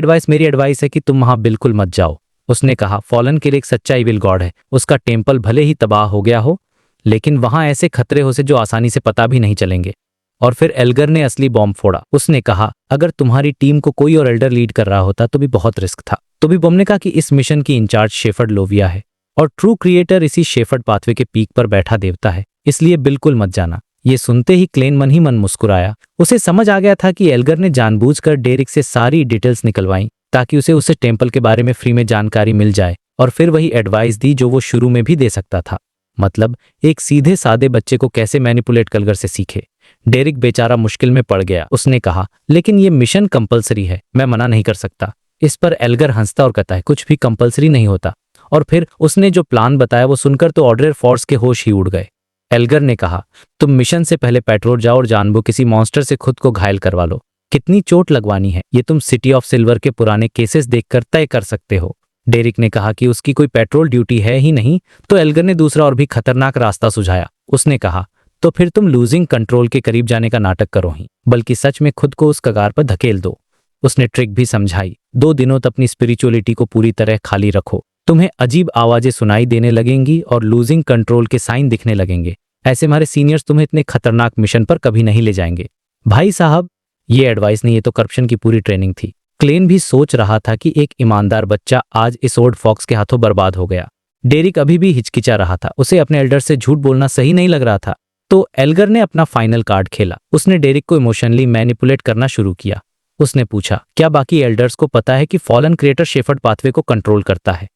एडवाइस है कि तुम वहां बिल्कुल मत जाओ। उसने कहा, फॉलन के लिए एक सच्चा इविल गॉड है, उसका टेम्पल भले ही तबाह हो गया हो, लेकिन वहां ऐसे खतरे हो से जो आसानी से पता भी नहीं चलेंगे। और फिर एल्गर ने असली बॉम्ब फोड़ा। उसने कहा, अगर तुम्हारी टीम को कोई और एल्डर लीड कर रहा होता तो भी बहुत रिस्क था। तो भी बॉम्ब ने कहा कि इस मिशन की इंचार्ज शेफर्ड लोविया है, और ट्रू क्रिएटर इसी शेफर्ड पाथवे के पीक पर बैठा देवता है, इसलिए बिल्कुल मत जाना। ये सुनते ही क्लेन मन ही मन मुस्कुराया। उसे समझ आ गया था कि एल्गर ने जानबूझकर डेरिक से सारी डिटेल्स निकलवाई ताकि उसे टेम्पल के बारे में फ्री में जानकारी मिल जाए, और फिर वही एडवाइस दी जो वो शुरू में भी दे सकता था। मतलब एक सीधे सादे बच्चे को कैसे मैनिपुलेट कलगर से सीखे। डेरिक बेचारा मुश्किल में पड़ गया। उसने कहा, लेकिन ये मिशन कंपलसरी है, मैं मना नहीं कर सकता। इस पर एल्गर हंसता और कहता है, कुछ भी कंपलसरी नहीं होता। और फिर उसने जो प्लान बताया वो सुनकर तो ऑड्रे फोर्स के होश ही उड़ गए। एल्गर ने कहा, तुम मिशन से पहले पेट्रोल जाओ और जानबूझ किसी मॉन्स्टर से खुद को घायल करवा लो। कितनी चोट लगवानी है ये तुम सिटी ऑफ सिल्वर के पुराने केसेस देखकर तय कर सकते हो। डेरिक ने कहा कि उसकी कोई पेट्रोल ड्यूटी है ही नहीं। तो एल्गर ने दूसरा और भी खतरनाक रास्ता सुझाया। उसने कहा, तो फिर तुम लूजिंग कंट्रोल के करीब जाने का नाटक करो ही, बल्कि सच में खुद को उस कगार पर धकेल दो। उसने ट्रिक भी समझाई, 2 दिनों तक अपनी स्पिरिचुअलिटी को पूरी तरह खाली रखो, तुम्हें अजीब आवाजें सुनाई देने लगेंगी और लूजिंग कंट्रोल के साइन दिखने लगेंगे। ऐसे हमारे सीनियर्स तुम्हें इतने खतरनाक मिशन पर कभी नहीं ले जाएंगे। भाई साहब, ये एडवाइस नहीं, ये तो करप्शन की पूरी ट्रेनिंग थी। क्लेन भी सोच रहा था कि एक ईमानदार बच्चा आज इस ओल्ड फॉक्स के हाथों बर्बाद हो गया। डेरिक अभी भी हिचकिचा रहा था, उसे अपने एल्डर से झूठ बोलना सही नहीं लग रहा था। तो एल्गर ने अपना फाइनल कार्ड खेला। उसने डेरिक को इमोशनली मैनिपुलेट करना शुरू किया। उसने पूछा, क्या बाकी एल्डर्स को पता है कि फॉलन क्रिएटर शेफर्ड पाथवे को कंट्रोल करता है?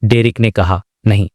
डेरिक ने कहा, नहीं।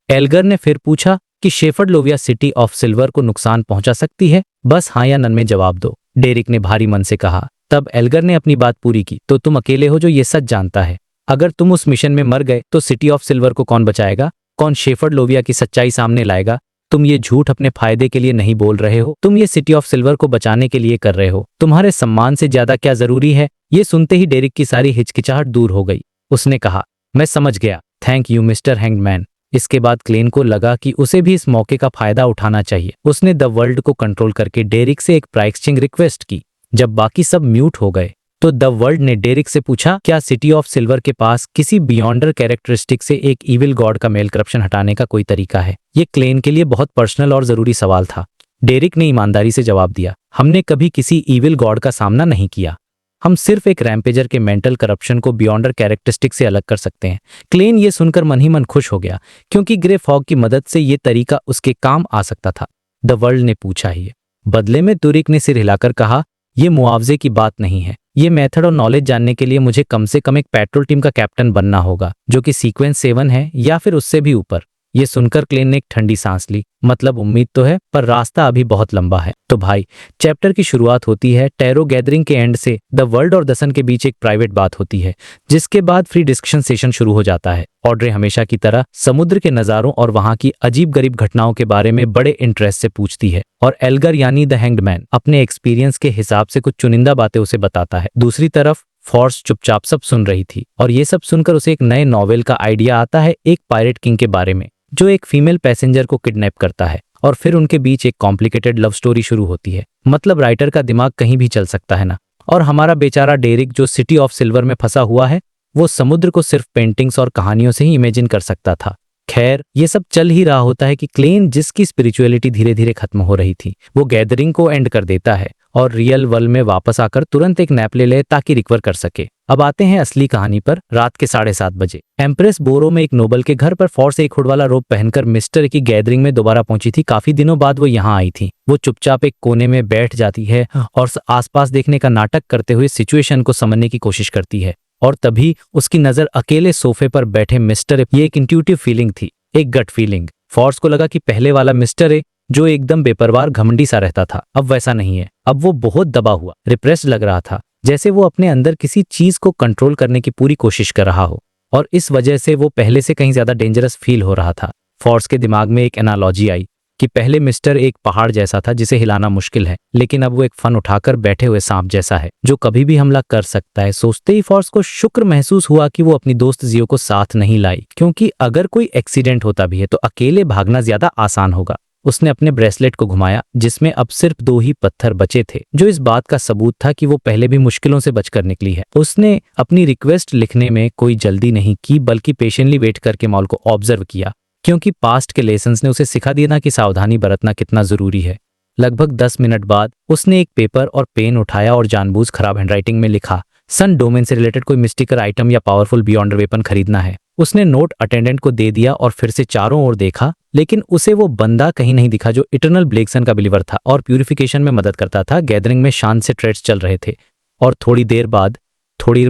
एल्गर ने फिर पूछा, कि शेफर्ड लोविया सिटी ऑफ सिल्वर को नुकसान पहुंचा सकती है? बस हाँ या नन में जवाब दो, डेरिक ने भारी मन से कहा। तब एल्गर ने अपनी बात पूरी की। तो तुम अकेले हो जो ये सच जानता है? अगर तुम उस मिशन में मर गए तो सिटी ऑफ सिल्वर को कौन बचाएगा? कौन शेफर्ड लोविया की सच्चाई सामने लाएगा? तुम ये झूठ अपने फायदे के लिए नहीं बोल रहे हो, तुम ये सिटी ऑफ सिल्वर को बचाने के लिए कर रहे हो। तुम्हारे सम्मान से ज्यादा क्या जरूरी है? ये सुनते ही डेरिक की सारी हिचकिचाहट दूर हो गई। उसने कहा, मैं समझ गया, थैंक यू मिस्टर हैंगमैन। इसके बाद क्लेन को लगा कि उसे भी इस मौके का फायदा उठाना चाहिए। उसने द वर्ल्ड को कंट्रोल करके डेरिक से एक प्राइक्सचेंज रिक्वेस्ट की। जब बाकी सब म्यूट हो गए तो द वर्ल्ड ने डेरिक से पूछा, क्या सिटी ऑफ सिल्वर के पास किसी बियॉन्डर कैरेक्टरिस्टिक से एक इविल गॉड का मेल करप्शन हटाने का कोई तरीका है? ये क्लेन के लिए बहुत पर्सनल और जरूरी सवाल था। डेरिक ने ईमानदारी से जवाब दिया, हमने कभी किसी इविल गॉड का सामना नहीं किया। हम सिर्फ एक रैम्पेजर के मेंटल करप्शन को बियॉन्डर कैरेक्टरिस्टिक से अलग कर सकते हैं। क्लेन ये सुनकर मन ही मन खुश हो गया, क्योंकि ग्रे फॉग की मदद से ये तरीका उसके काम आ सकता था। द वर्ल्ड ने पूछा ही। बदले में तुरिक ने सिर हिलाकर कहा, ये मुआवजे की बात नहीं है। ये मेथड और नॉलेज जानने के लिए मुझे कम से कम एक पेट्रोल टीम का कैप्टन बनना होगा, जो कि सीक्वेंस 7 है या फिर उससे भी ऊपर। ये सुनकर क्लेन ने एक ठंडी सांस ली। मतलब उम्मीद तो है, पर रास्ता अभी बहुत लंबा है। तो भाई, चैप्टर की शुरुआत होती है टैरो गैदरिंग के एंड से। द वर्ल्ड और द सन के बीच एक प्राइवेट बात होती है, जिसके बाद फ्री डिस्कशन सेशन शुरू हो जाता है। ऑड्रे हमेशा की तरह समुद्र के नज़ारों और वहां की अजीब गरीब घटनाओं के बारे में बड़े इंटरेस्ट से पूछती है, और एल्गर यानी द हैंग्ड मैन अपने एक्सपीरियंस के हिसाब से कुछ चुनिंदा बातें उसे बताता है। दूसरी तरफ फॉर्स चुपचाप सब सुन रही थी, और ये सब सुनकर उसे एक नए नॉवेल का आइडिया आता है, एक पायरेट किंग के बारे में जो एक फीमेल पैसेंजर को किडनैप करता है, और फिर उनके बीच एक कॉम्प्लिकेटेड लव स्टोरी शुरू होती है। मतलब राइटर का दिमाग कहीं भी चल सकता है ना। और हमारा बेचारा डेरिक जो सिटी ऑफ सिल्वर में फंसा हुआ है, वो समुद्र को सिर्फ पेंटिंग्स और कहानियों से ही इमेजिन कर सकता था। खैर, ये सब चल ही रहा होता है कि क्लेन, जिसकी स्पिरिचुअलिटी धीरे धीरे खत्म हो रही थी, वो गैदरिंग को एंड कर देता है और रियल वर्ल्ड में वापस आकर तुरंत एक नैप ले ले ताकि रिकवर कर सके। अब आते हैं असली कहानी पर। रात के 7:30 बजे एम्प्रेस बोरो में एक नोबल के घर पर फॉर्स एक हुड वाला रोब पहनकर मिस्टर की गैदरिंग में दोबारा पहुंची थी। काफी दिनों बाद वो यहाँ आई थी। वो चुपचाप एक कोने में बैठ जाती है और आसपास देखने का नाटक करते हुए सिचुएशन को समझने की कोशिश करती है, और तभी उसकी नजर अकेले सोफे पर बैठे मिस्टर, ये एक इंट्यूटिव फीलिंग थी, एक गट फीलिंग। फॉर्स को लगा कि पहले वाला मिस्टर जो एकदम बेपरवाह घमंडी सा रहता था, अब वैसा नहीं है। अब वो बहुत दबा हुआ, रिप्रेस्ड लग रहा था, जैसे वो अपने अंदर किसी चीज को कंट्रोल करने की पूरी कोशिश कर रहा हो, और इस वजह से वो पहले से कहीं ज्यादा डेंजरस फील हो रहा था। फॉर्स के दिमाग में एक एनालॉजी आई कि पहले मिस्टर एक पहाड़ जैसा था जिसे हिलाना मुश्किल है, लेकिन अब वो एक फन उठाकर बैठे हुए सांप जैसा है जो कभी भी हमला कर सकता है। सोचते ही फॉर्स को शुक्र महसूस हुआ कि वो अपनी दोस्त जियो को साथ नहीं लाई, क्योंकि अगर कोई एक्सीडेंट होता भी है तो अकेले भागना ज्यादा आसान होगा। उसने अपने ब्रेसलेट को घुमाया, जिसमें अब सिर्फ 2 ही पत्थर बचे थे, जो इस बात का सबूत था कि वो पहले भी मुश्किलों से बचकर निकली है। उसने अपनी रिक्वेस्ट लिखने में कोई जल्दी नहीं की, बल्कि पेशेंटली वेट करके मॉल को ऑब्जर्व किया, क्योंकि पास्ट के लेसन्स ने उसे सिखा दिया ना कि सावधानी बरतना कितना जरूरी है। लगभग 10 मिनट बाद उसने एक पेपर और पेन उठाया और जानबूझ खराब हैंडराइटिंग में लिखा, सन डोमेन से रिलेटेड कोई मिस्टिकल आइटम या पावरफुल बियॉन्डर वेपन खरीदना है। उसने नोट अटेंडेंट को दे दिया और फिर से चारों ओर देखा, लेकिन उसे वो बंदा कहीं नहीं दिखा जो इटर्नल ब्लेक्सन का बिलीवर था और प्यूरिफिकेशन में मदद करता था। गैदरिंग में शांत से ट्रेड्स चल रहे थे, और थोड़ी देर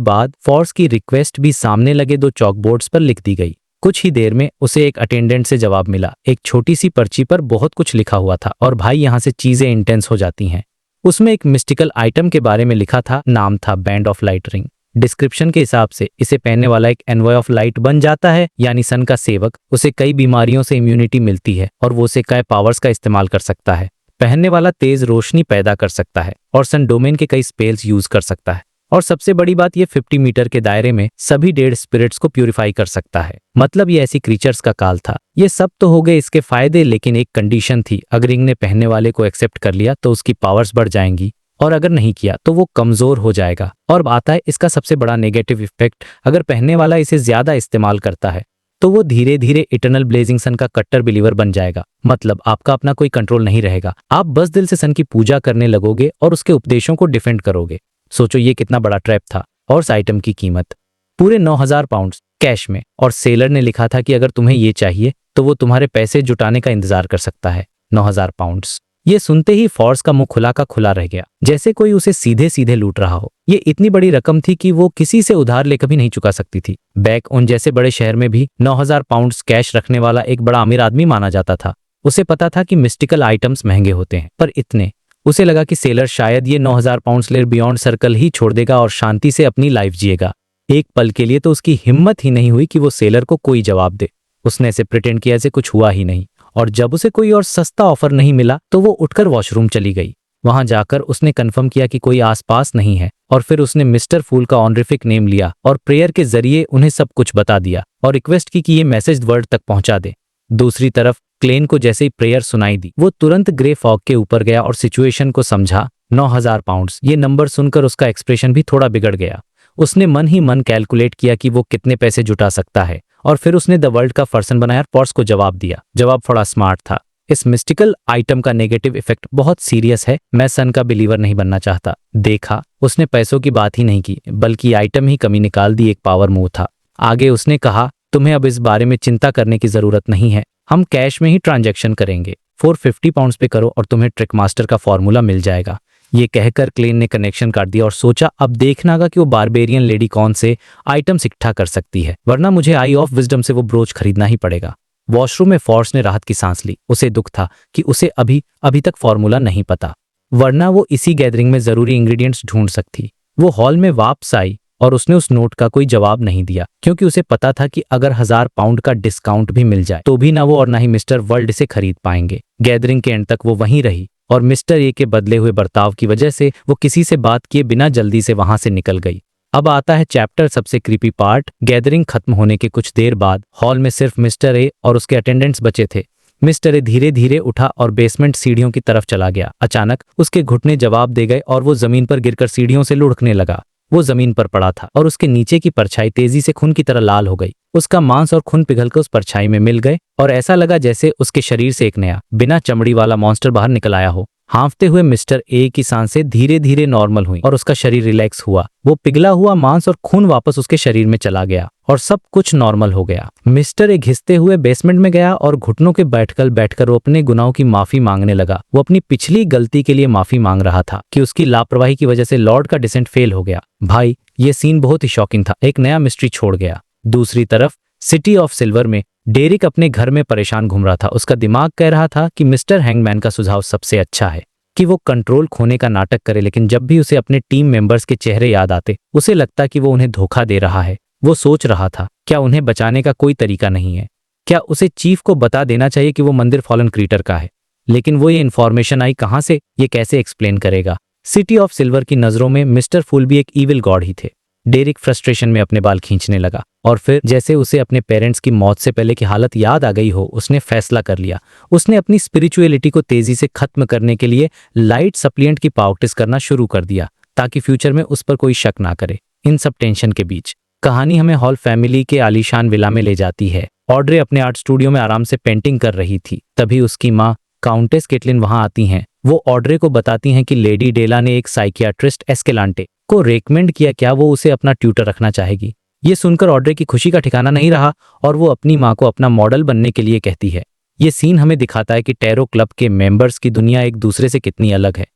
बाद फॉर्स की रिक्वेस्ट भी सामने लगे 2 चॉकबोर्ड्स पर लिख दी गई। कुछ ही देर में उसे एक अटेंडेंट से जवाब मिला। एक छोटी सी पर्ची पर बहुत कुछ लिखा हुआ था, और भाई यहाँ से चीजें इंटेंस हो जाती हैं। उसमें एक मिस्टिकल आइटम के बारे में लिखा था, नाम था band of light ring. Description के हिसाब से इसे पहनने वाला एक एनवॉय ऑफ लाइट बन जाता है, यानी सन का सेवक। उसे कई बीमारियों से इम्यूनिटी मिलती है और वो उसे कई पावर्स का इस्तेमाल कर सकता है। पहनने वाला तेज रोशनी पैदा कर सकता है और सन डोमेन के कई स्पेल्स यूज कर सकता है, और सबसे बड़ी बात ये 50 मीटर के दायरे में सभी डेड स्पिरिट्स को प्यूरिफाई कर सकता है। मतलब ये ऐसी क्रीचर्स का काल था। ये सब तो हो गए इसके फायदे, लेकिन एक कंडीशन थी, अगर रिंग ने पहनने वाले को एक्सेप्ट कर लिया तो उसकी पावर्स बढ़ जाएंगी, और अगर नहीं किया तो वो कमजोर हो जाएगा। और आता है इसका सबसे बड़ा नेगेटिव इफेक्ट, अगर पहनने वाला इसे ज्यादा इस्तेमाल करता है तो वो धीरे धीरे इटर्नल ब्लेजिंग सन का कट्टर बिलीवर बन जाएगा। मतलब आपका अपना कोई कंट्रोल नहीं रहेगा, आप बस दिल से सन की पूजा करने लगोगे और उसके उपदेशों को डिफेंड करोगे। सोचो ये कितना बड़ा ट्रैप था। और इस आइटम की कीमत पूरे 9000 पाउंड कैश में, और सेलर ने लिखा था कि अगर तुम्हें ये चाहिए तो वो तुम्हारे पैसे जुटाने का इंतजार कर सकता है। 9000 पाउंड। ये सुनते ही फॉर्स का मुंह खुला का खुला रह गया, जैसे कोई उसे सीधे सीधे लूट रहा हो। ये इतनी बड़ी रकम थी कि वो किसी से उधार ले कभी नहीं चुका सकती थी। बैक उन जैसे बड़े शहर में भी 9000 पाउंड कैश रखने वाला एक बड़ा अमीर आदमी माना जाता था। उसे पता था कि मिस्टिकल आइटम्स महंगे होते हैं, पर इतने। उसे लगा कि सेलर शायद ये 9,000 पाउंड्स लेकर बियॉन्ड सर्कल ही छोड़ देगा और शांति से अपनी लाइफ जिएगा। एक पल के लिए तो उसकी हिम्मत ही नहीं हुई कि वो सेलर को कोई जवाब दे। उसने ऐसे प्रिटेंड किया जैसे कुछ हुआ ही नहीं, और जब उसे कोई और सस्ता ऑफर नहीं मिला तो वो उठकर वॉशरूम चली गई। वहां जाकर उसने कंफर्म किया कि कोई आसपास नहीं है, और फिर उसने मिस्टर फूल का ऑनरिफिक नेम लिया और प्रेयर के जरिए उन्हें सब कुछ बता दिया और रिक्वेस्ट की कि ये मैसेज वर्ल्ड तक पहुंचा दे। दूसरी तरफ क्लेन को जैसे ही प्रेयर सुनाई दी, वो तुरंत ग्रे फॉग के ऊपर गया और सिचुएशन को समझा। 9,000 पाउंड्स, ये नंबर सुनकर उसका एक्सप्रेशन भी थोड़ा बिगड़ गया। उसने मन ही मन कैलकुलेट किया कि वो कितने पैसे जुटा सकता है, और फिर उसने द वर्ल्ड का पर्सन बनाया, पर्स को जवाब दिया। जवाब थोड़ा स्मार्ट था। इस मिस्टिकल आइटम का नेगेटिव इफेक्ट बहुत सीरियस है, मैं सन का बिलीवर नहीं बनना चाहता। देखा, उसने पैसों की बात ही नहीं की, बल्कि आइटम ही कमी निकाल दी। एक पावर मूव था। आगे उसने कहा, तुम्हें अब इस बारे में चिंता करने की जरूरत नहीं है, हम कैश में ही ट्रांजैक्शन करेंगे। 450 पाउंड्स पे करो और तुम्हें ट्रिक मास्टर का फॉर्मूला मिल जाएगा। ये कहकर क्लेन ने कनेक्शन काट दिया और सोचा, अब देखना होगा कि वो बारबेरियन लेडी कौन से आइटम्स इकट्ठा कर सकती है, वरना मुझे आई ऑफ विजडम से वो ब्रोच खरीदना ही पड़ेगा। वॉशरूम में फोर्स ने राहत की सांस ली। उसे दुख था कि उसे अभी तक फॉर्मूला नहीं पता, वरना वो इसी गैदरिंग में जरूरी इंग्रेडिएंट्स ढूंढ सकती। वो हॉल में वापस आई और उसने उस नोट का कोई जवाब नहीं दिया, क्योंकि उसे पता था कि अगर 1,000 पाउंड का डिस्काउंट भी मिल जाए तो भी ना वो और ना ही मिस्टर वर्ल्ड इसे खरीद पाएंगे। गैदरिंग के एंड तक वो वहीं रही, और मिस्टर ए के बदले हुए बर्ताव की वजह से वो किसी से बात किए बिना जल्दी से वहां से निकल गई। अब आता है चैप्टर सबसे क्रीपी पार्ट। गैदरिंग खत्म होने के कुछ देर बाद हॉल में सिर्फ मिस्टर ए और उसके अटेंडेंट्स बचे थे। मिस्टर ए धीरे धीरे उठा और बेसमेंट सीढ़ियों की तरफ चला गया। अचानक उसके घुटने जवाब दे गए और वो जमीन पर गिरकर सीढ़ियों से लुढ़कने लगा। वो जमीन पर पड़ा था और उसके नीचे की परछाई तेजी से खून की तरह लाल हो गई। उसका मांस और खून पिघलकर उस परछाई में मिल गए और ऐसा लगा जैसे उसके शरीर से एक नया बिना चमड़ी वाला मॉन्स्टर बाहर निकल आया हो। हाँफते हुए मिस्टर ए की सांसें धीरे धीरे नॉर्मल हुई और उसका शरीर रिलैक्स हुआ। वो पिघला हुआ मांस और खून वापस उसके शरीर में चला गया और सब कुछ नॉर्मल हो गया। मिस्टर ए घिसते हुए बेसमेंट में गया और घुटनों के बैठकर वो अपने गुनाहों की माफी मांगने लगा। वो अपनी पिछली गलती के लिए माफी मांग रहा था कि उसकी लापरवाही की वजह से लॉर्ड का डिसेंट फेल हो गया। भाई, ये सीन बहुत ही शॉकिंग था। एक नया मिस्ट्री छोड़ गया। दूसरी तरफ सिटी ऑफ सिल्वर में डेरिक अपने घर में परेशान घूम रहा था। उसका दिमाग कह रहा था कि मिस्टर हैंगमैन का सुझाव सबसे अच्छा है कि वो कंट्रोल खोने का नाटक करे, लेकिन जब भी उसे अपने टीम मेंबर्स के चेहरे याद आते उसे लगता कि वो उन्हें धोखा दे रहा है। वो सोच रहा था, क्या उन्हें बचाने का कोई तरीका नहीं है? क्या उसे चीफ को बता देना चाहिए कि वो मंदिर फॉलन क्रीटर का है? लेकिन वो ये इन्फॉर्मेशन आई कहां से, ये कैसे एक्सप्लेन करेगा? सिटी ऑफ सिल्वर की नजरों में मिस्टर फूल भी एक ईविल गॉड ही थे। डेरिक फ्रस्ट्रेशन में अपने बाल खींचने लगा और फिर जैसे उसे अपने पेरेंट्स की मौत से पहले की हालत याद आ गई हो, उसने फैसला कर लिया। उसने अपनी स्पिरिचुअलिटी को तेजी से खत्म करने के लिए लाइट सप्लीमेंट की प्रैक्टिस करना शुरू कर दिया ताकि फ्यूचर में उस पर कोई शक ना करे। इन सब टेंशन के बीच कहानी हमें हॉल फैमिली के आलीशान विला में ले जाती है। ऑड्रे अपने आर्ट स्टूडियो में आराम से पेंटिंग कर रही थी। तभी उसकी माँ काउंटेस केटलिन वहां आती हैं। वो ऑड्रे को बताती हैं कि लेडी डेला ने एक साइकियाट्रिस्ट एस्केलांटे को रेकमेंड किया, क्या वो उसे अपना ट्यूटर रखना चाहेगी। ये सुनकर ऑड्रे की खुशी का ठिकाना नहीं रहा और वो अपनी माँ को अपना मॉडल बनने के लिए कहती है। ये सीन हमें दिखाता है कि टैरो क्लब के मेंबर्स की दुनिया एक दूसरे से कितनी अलग है।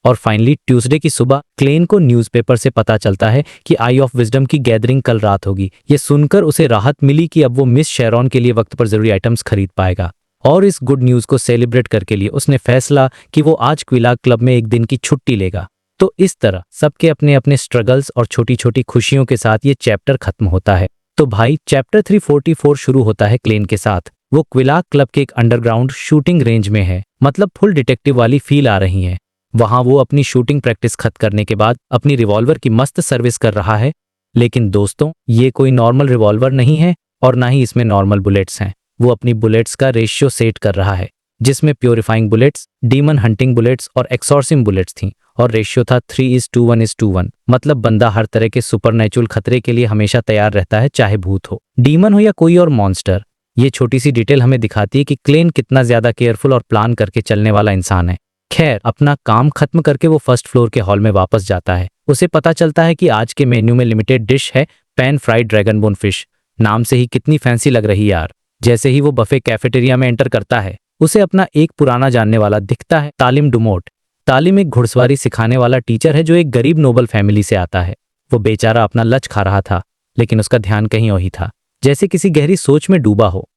और फाइनली ट्यूसडे की सुबह क्लेन को न्यूज़पेपर से पता चलता है कि आई ऑफ विजडम की गैदरिंग कल रात होगी। ये सुनकर उसे राहत मिली कि अब वो मिस शेरॉन के लिए वक्त पर जरूरी आइटम्स खरीद पाएगा। और इस गुड न्यूज़ को सेलिब्रेट करके लिए उसने फैसला कि वो आज क्विलाग क्लब में एक दिन की छुट्टी लेगा। तो इस तरह सबके अपने अपने स्ट्रगल्स और छोटी छोटी खुशियों के साथ ये चैप्टर खत्म होता है। तो भाई, चैप्टर 344 शुरू होता है क्लेन के साथ। वो क्विलाग क्लब के एक अंडरग्राउंड शूटिंग रेंज में है, मतलब फुल डिटेक्टिव वाली फील आ रही है। वहां वो अपनी शूटिंग प्रैक्टिस खत्म करने के बाद अपनी रिवॉल्वर की मस्त सर्विस कर रहा है। लेकिन दोस्तों, ये कोई नॉर्मल रिवॉल्वर नहीं है और ना ही इसमें नॉर्मल बुलेट्स हैं। वो अपनी बुलेट्स का रेशियो सेट कर रहा है, जिसमें purifying bullets, demon hunting bullets और एक्सॉर्सिंग बुलेट्स थीं, और रेशियो था 3:1:1, मतलब बंदा हर तरह के सुपरनेचुरल खतरे के लिए हमेशा तैयार रहता है, चाहे भूत हो, डीमन हो या कोई और मॉन्स्टर। ये छोटी सी डिटेल हमें दिखाती है कि क्लेन कितना ज्यादा केयरफुल और प्लान करके चलने वाला इंसान है। खैर, अपना काम खत्म करके वो फर्स्ट फ्लोर के हॉल में वापस जाता है। उसे पता चलता है कि आज के मेन्यू में लिमिटेड डिश है pan fried dragon bone fish. नाम से ही कितनी फैंसी लग रही यार। जैसे ही वो बफे कैफेटेरिया में एंटर करता है, उसे अपना एक पुराना जानने वाला दिखता है, तालिम डुमोट। तालिम एक घुड़सवारी सिखाने वाला टीचर है जो एक गरीब नोबल फैमिली से आता है। वो बेचारा अपना लंच खा रहा था, लेकिन उसका ध्यान कहीं और ही था, जैसे किसी गहरी सोच में डूबा हो।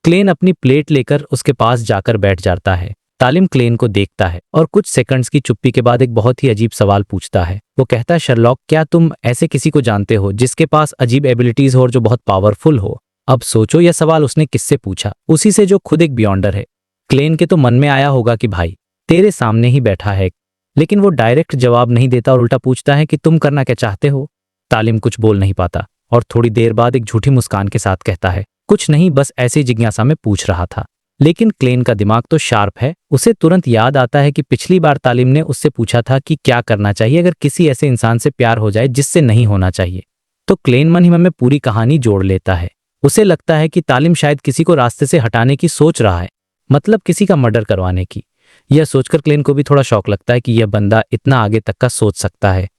क्लेन अपनी प्लेट लेकर उसके पास जाकर बैठ जाता है। तालिम क्लेन को देखता है और कुछ सेकंड्स की चुप्पी के बाद एक बहुत ही अजीब सवाल पूछता है। वो कहता है, शर्लॉक, क्या तुम ऐसे किसी को जानते हो जिसके पास अजीब एबिलिटीज हो और जो बहुत पावरफुल हो? अब सोचो, यह सवाल उसने किससे पूछा? उसी से जो खुद एक बियॉन्डर है। क्लेन के तो मन में आया होगा कि भाई तेरे सामने ही बैठा है, लेकिन वो डायरेक्ट जवाब नहीं देता और उल्टा पूछता है कि तुम करना क्या चाहते हो? तालिम कुछ बोल नहीं पाता और थोड़ी देर बाद एक झूठी मुस्कान के साथ कहता है, कुछ नहीं, बस ऐसी जिज्ञासा में पूछ रहा था। लेकिन क्लेन का दिमाग तो शार्प है। उसे तुरंत याद आता है कि पिछली बार तालिम ने उससे पूछा था कि क्या करना चाहिए अगर किसी ऐसे इंसान से प्यार हो जाए जिससे नहीं होना चाहिए। तो क्लेन मन ही मन में पूरी कहानी जोड़ लेता है। उसे लगता है कि तालिम शायद किसी को रास्ते से हटाने की सोच रहा है, मतलब किसी का मर्डर करवाने की। यह सोचकर क्लेन को भी थोड़ा शौक लगता है कि यह बंदा इतना आगे तक का सोच सकता है।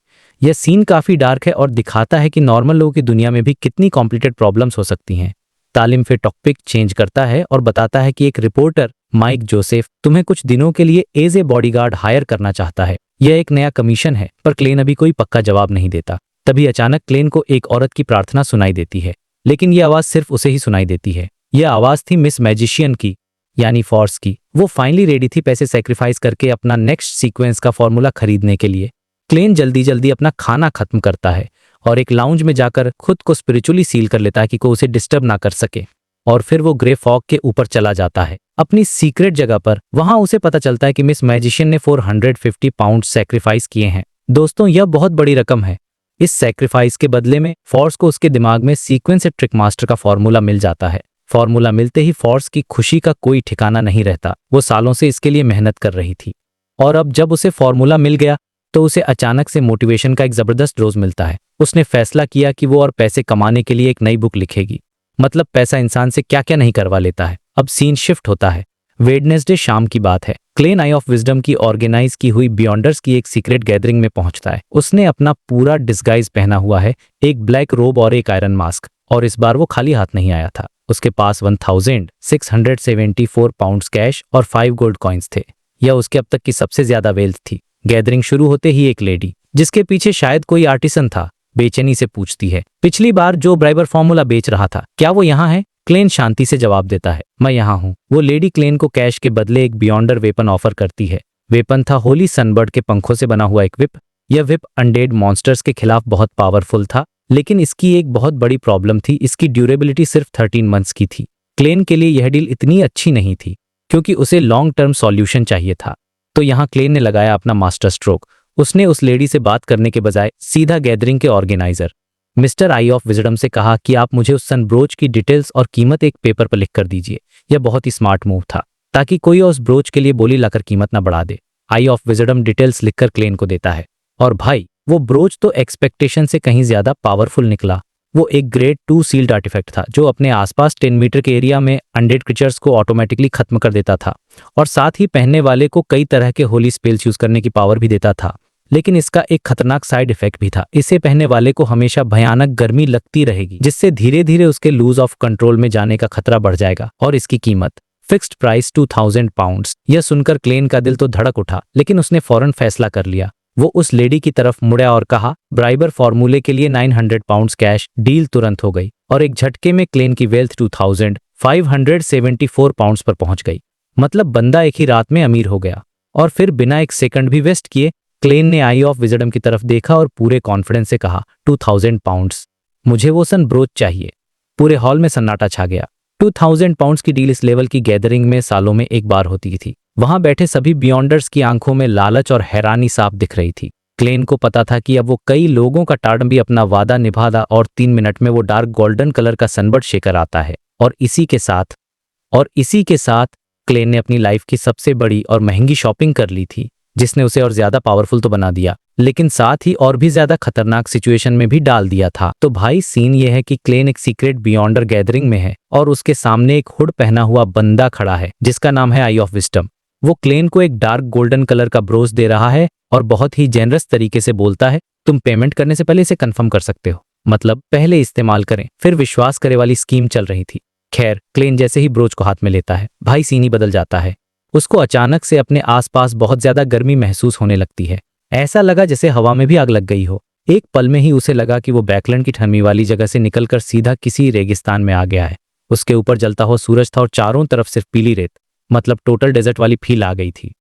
यह सीन काफी डार्क है और दिखाता है कि नॉर्मल लोगों की दुनिया में भी कितनी कॉम्प्लिकेटेड प्रॉब्लम्स हो सकती हैं। तालिम फिर टॉपिक चेंज करता है और बताता है कि एक रिपोर्टर माइक जोसेफ तुम्हें कुछ दिनों के लिए एज ए बॉडीगार्ड हायर करना चाहता है। यह एक नया कमीशन है, पर क्लेन अभी कोई पक्का जवाब नहीं देता। तभी अचानक क्लेन को एक औरत की प्रार्थना सुनाई देती है, लेकिन यह आवाज सिर्फ उसे ही सुनाई देती है। यह आवाज थी मिस मैजिशियन की, यानी फॉर्स की। वो फाइनली रेडी थी पैसे सेक्रीफाइस करके अपना नेक्स्ट सीक्वेंस का फॉर्मूला खरीदने के लिए। क्लेन जल्दी जल्दी अपना खाना खत्म करता है और एक लाउंज में जाकर खुद को स्पिरिचुअली सील कर लेता है कि कोई उसे डिस्टर्ब ना कर सके। और फिर वो ग्रे फॉग के ऊपर चला जाता है अपनी सीक्रेट जगह पर। वहां उसे पता चलता है कि मिस मैजिशियन ने 450 पाउंड सेक्रीफाइस किए हैं। दोस्तों, यह बहुत बड़ी रकम है। इस सेक्रीफाइस के बदले में फॉर्स को उसके दिमाग में सीक्वेंस से ट्रिक मास्टर का फॉर्मूला मिल जाता है। फॉर्मूला मिलते ही फॉर्स की खुशी का कोई ठिकाना नहीं रहता। वो सालों से इसके लिए मेहनत कर रही थी और अब जब उसे फॉर्मूला मिल गया तो उसे अचानक से मोटिवेशन का एक जबरदस्त डोज मिलता है। उसने फैसला किया कि वो और पैसे कमाने के लिए एक नई बुक लिखेगी। मतलब पैसा इंसान से क्या क्या नहीं करवा लेता है। अब सीन शिफ्ट होता है। वेडनेसडे शाम की बात है। क्लेन आई ऑफ विजडम की ऑर्गेनाइज की हुई बियॉन्डर्स की एक सीक्रेट गैदरिंग में पहुंचता है। उसने अपना पूरा डिस्गाइज पहना हुआ है, एक ब्लैक रोब और एक आयरन मास्क। और इस बार वो खाली हाथ नहीं आया था। उसके पास 1674 पाउंड्स कैश और 5 गोल्ड कॉइन्स थे। यह उसके अब तक की सबसे ज्यादा वेल्थ थी। गैदरिंग शुरू होते ही एक लेडी, जिसके पीछे शायद कोई आर्टिसन था, बेचैनी से पूछती है, पिछली बार जो ब्राइबर फॉर्मूला बेच रहा था, क्या वो यहाँ है? क्लेन शांति से जवाब देता है, मैं यहाँ हूँ। वो लेडी क्लेन को कैश के बदले एक बियॉन्डर वेपन ऑफर करती है। वेपन था होली सनबर्ड के पंखों से बना हुआ एक विप। यह विप अनडेड मॉन्स्टर्स के खिलाफ बहुत पावरफुल था, लेकिन इसकी एक बहुत बड़ी प्रॉब्लम थी। इसकी ड्यूरेबिलिटी सिर्फ 13 मंथ्स की थी। क्लेन के लिए यह डील इतनी अच्छी नहीं थी क्योंकि उसे लॉन्ग टर्म सॉल्यूशन चाहिए था। तो यहाँ क्लेन ने लगाया अपना मास्टर स्ट्रोक। उसने उस लेडी से बात करने के बजाय सीधा गैदरिंग के organiser mister I of wisdom से कहा कि आप मुझे उस सन ब्रोच की डिटेल्स और कीमत एक पेपर पर लिख कर दीजिए। यह बहुत ही स्मार्ट मूव था ताकि कोई उस ब्रोच के लिए बोली लाकर कीमत ना बढ़ा दे। आई ऑफ विजडम डिटेल्स लिखकर क्लेन को देता है और भाई वो ब्रोच तो एक्सपेक्टेशन से कहीं ज्यादा पावरफुल निकला। वो एक ग्रेड 2 सील्ड आर्टिफैक्ट था जो अपने आसपास 10 मीटर के एरिया में अनडेड क्रीचर्स को ऑटोमेटिकली खत्म कर देता था और साथ ही पहनने वाले को कई तरह के होली स्पेल्स यूज करने की पावर भी देता था। लेकिन इसका एक खतरनाक साइड इफेक्ट भी था। इसे पहनने वाले को हमेशा भयानक गर्मी लगती रहेगी, जिससे धीरे धीरे उसके लूज ऑफ कंट्रोल में जाने का खतरा बढ़ जाएगा। और इसकी कीमत फिक्स्ड प्राइस 2000 पाउंड्स। यह सुनकर क्लेन का दिल तो धड़क उठा, लेकिन उसने फौरन फैसला कर लिया। वो उस लेडी की तरफ मुड़ा और कहा, ब्राइबर फॉर्मूले के लिए 900 पाउंड्स कैश। डील तुरंत हो गई और एक झटके में क्लेन की वेल्थ 2574 पाउंड्स पर पहुंच गई। मतलब बंदा एक ही रात में अमीर हो गया। और फिर बिना एक सेकंड भी वेस्ट किए क्लेन ने आई ऑफ विजडम की तरफ देखा और पूरे कॉन्फिडेंस से कहा, 2000 पाउंड्स, मुझे वो सन ब्रोच चाहिए। पूरे हॉल में सन्नाटा छा गया। 2000 पाउंड्स की डील इस लेवल की गैदरिंग में सालों में एक बार होती थी। वहां बैठे सभी बियॉन्डर्स की आंखों में लालच और हैरानी साफ दिख रही थी। क्लेन को पता था कि अब वो कई लोगों का टार्ड भी अपना वादा निभादा और 3 मिनट में वो डार्क गोल्डन कलर का सनबर्ड शेकर आता है। और इसी के साथ क्लेन ने अपनी लाइफ की सबसे बड़ी और महंगी शॉपिंग कर ली थी, जिसने उसे और ज्यादा पावरफुल तो बना दिया, लेकिन साथ ही और भी ज्यादा खतरनाक सिचुएशन में भी डाल दिया था। तो भाई सीन ये है कि क्लेन एक सीक्रेट बियॉन्डर गैदरिंग में है और उसके सामने एक हुड पहना हुआ बंदा खड़ा है जिसका नाम है आई ऑफ विजडम। वो क्लेन को एक डार्क गोल्डन कलर का ब्रोच दे रहा है और बहुत ही जेनरस तरीके से बोलता है, तुम पेमेंट करने से पहले इसे कंफर्म कर सकते हो। मतलब पहले इस्तेमाल करें फिर विश्वास करे वाली स्कीम चल रही थी। खैर, क्लेन जैसे ही ब्रोच को हाथ में लेता है, भाई सीन ही बदल जाता है। उसको अचानक से अपने आसपास बहुत ज्यादा गर्मी महसूस होने लगती है। ऐसा लगा जैसे हवा में भी आग लग गई हो। एक पल में ही उसे लगा कि वो बैकलैंड की ठंडी वाली जगह से निकलकर सीधा किसी रेगिस्तान में आ गया है। उसके ऊपर जलता हुआ सूरज था और चारों तरफ सिर्फ पीली रेत, मतलब टोटल डेजर्ट वाली फील आ गई थी।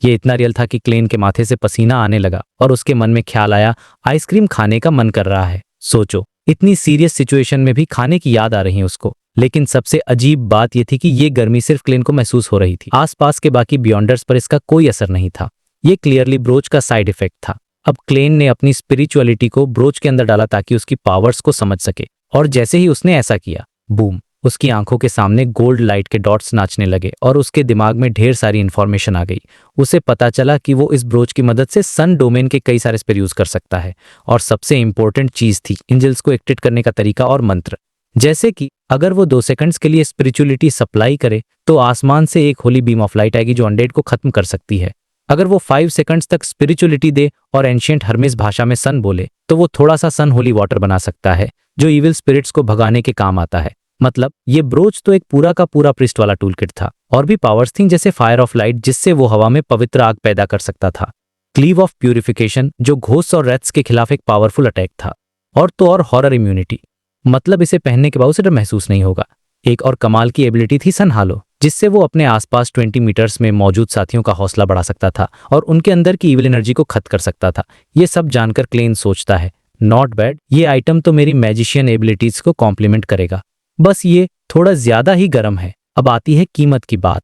ये इतना रियल था कि क्लेन के माथे से पसीना आने लगा और उसके मन में ख्याल आया, आइसक्रीम खाने का मन कर रहा है। सोचो, इतनी सीरियस सिचुएशन में भी खाने की याद आ रही है उसको। लेकिन सबसे अजीब बात यह थी कि ये गर्मी सिर्फ क्लेन को महसूस हो रही थी, आसपास के बाकी बियॉन्डर्स पर इसका कोई असर नहीं था। ये क्लियरली ब्रोच का साइड इफेक्ट था। अब क्लेन ने अपनी स्पिरिचुअलिटी को ब्रोच के अंदर डाला ताकि उसकी पावर्स को समझ सके, और जैसे ही उसने ऐसा किया, बूम, उसकी आंखों के सामने गोल्ड लाइट के डॉट्स नाचने लगे और उसके दिमाग में ढेर सारी इंफॉर्मेशन आ गई। उसे पता चला कि वो इस ब्रोच की मदद से सन डोमेन के कई सारे स्पेल यूज कर सकता है, और सबसे इंपॉर्टेंट चीज थी एंजल्स को एक्टिवेट करने का तरीका और मंत्र। जैसे कि अगर वो 2 सेकंड्स के लिए स्पिरिचुअलिटी सप्लाई करे तो आसमान से एक होली बीम ऑफ लाइट आएगी जो अनडेड को खत्म कर सकती है। अगर वो 5 सेकंड्स तक स्पिरिचुअलिटी दे और एंशिएंट हर्मेस भाषा में सन बोले तो वो थोड़ा सा सन होली वाटर बना सकता है जो इविल स्पिरिट्स को भगाने के काम आता है। मतलब ये ब्रोच तो एक पूरा का पूरा प्रिस्ट वाला टूलकिट था। और भी पावर्स थी जैसे फायर ऑफ लाइट जिससे वो हवा में पवित्र आग पैदा कर सकता था, क्लीव ऑफ प्यूरिफिकेशन जो घोस्ट और रेट्स के खिलाफ एक पावरफुल अटैक था, और तो और हॉरर इम्यूनिटी, मतलब इसे पहनने के बाद उसे डर महसूस नहीं होगा। एक और कमाल की एबिलिटी थी सन हालो, जिससे वो अपने आसपास 20 मीटर्स में मौजूद साथियों का हौसला बढ़ा सकता था और उनके अंदर की इविल एनर्जी को खत्म कर सकता था। ये सब जानकर क्लेन सोचता है, नॉट बैड, ये आइटम तो मेरी मैजिशियन एबिलिटीज को कॉम्प्लीमेंट करेगा, बस ये थोड़ा ज्यादा ही गर्म है। अब आती है कीमत की बात।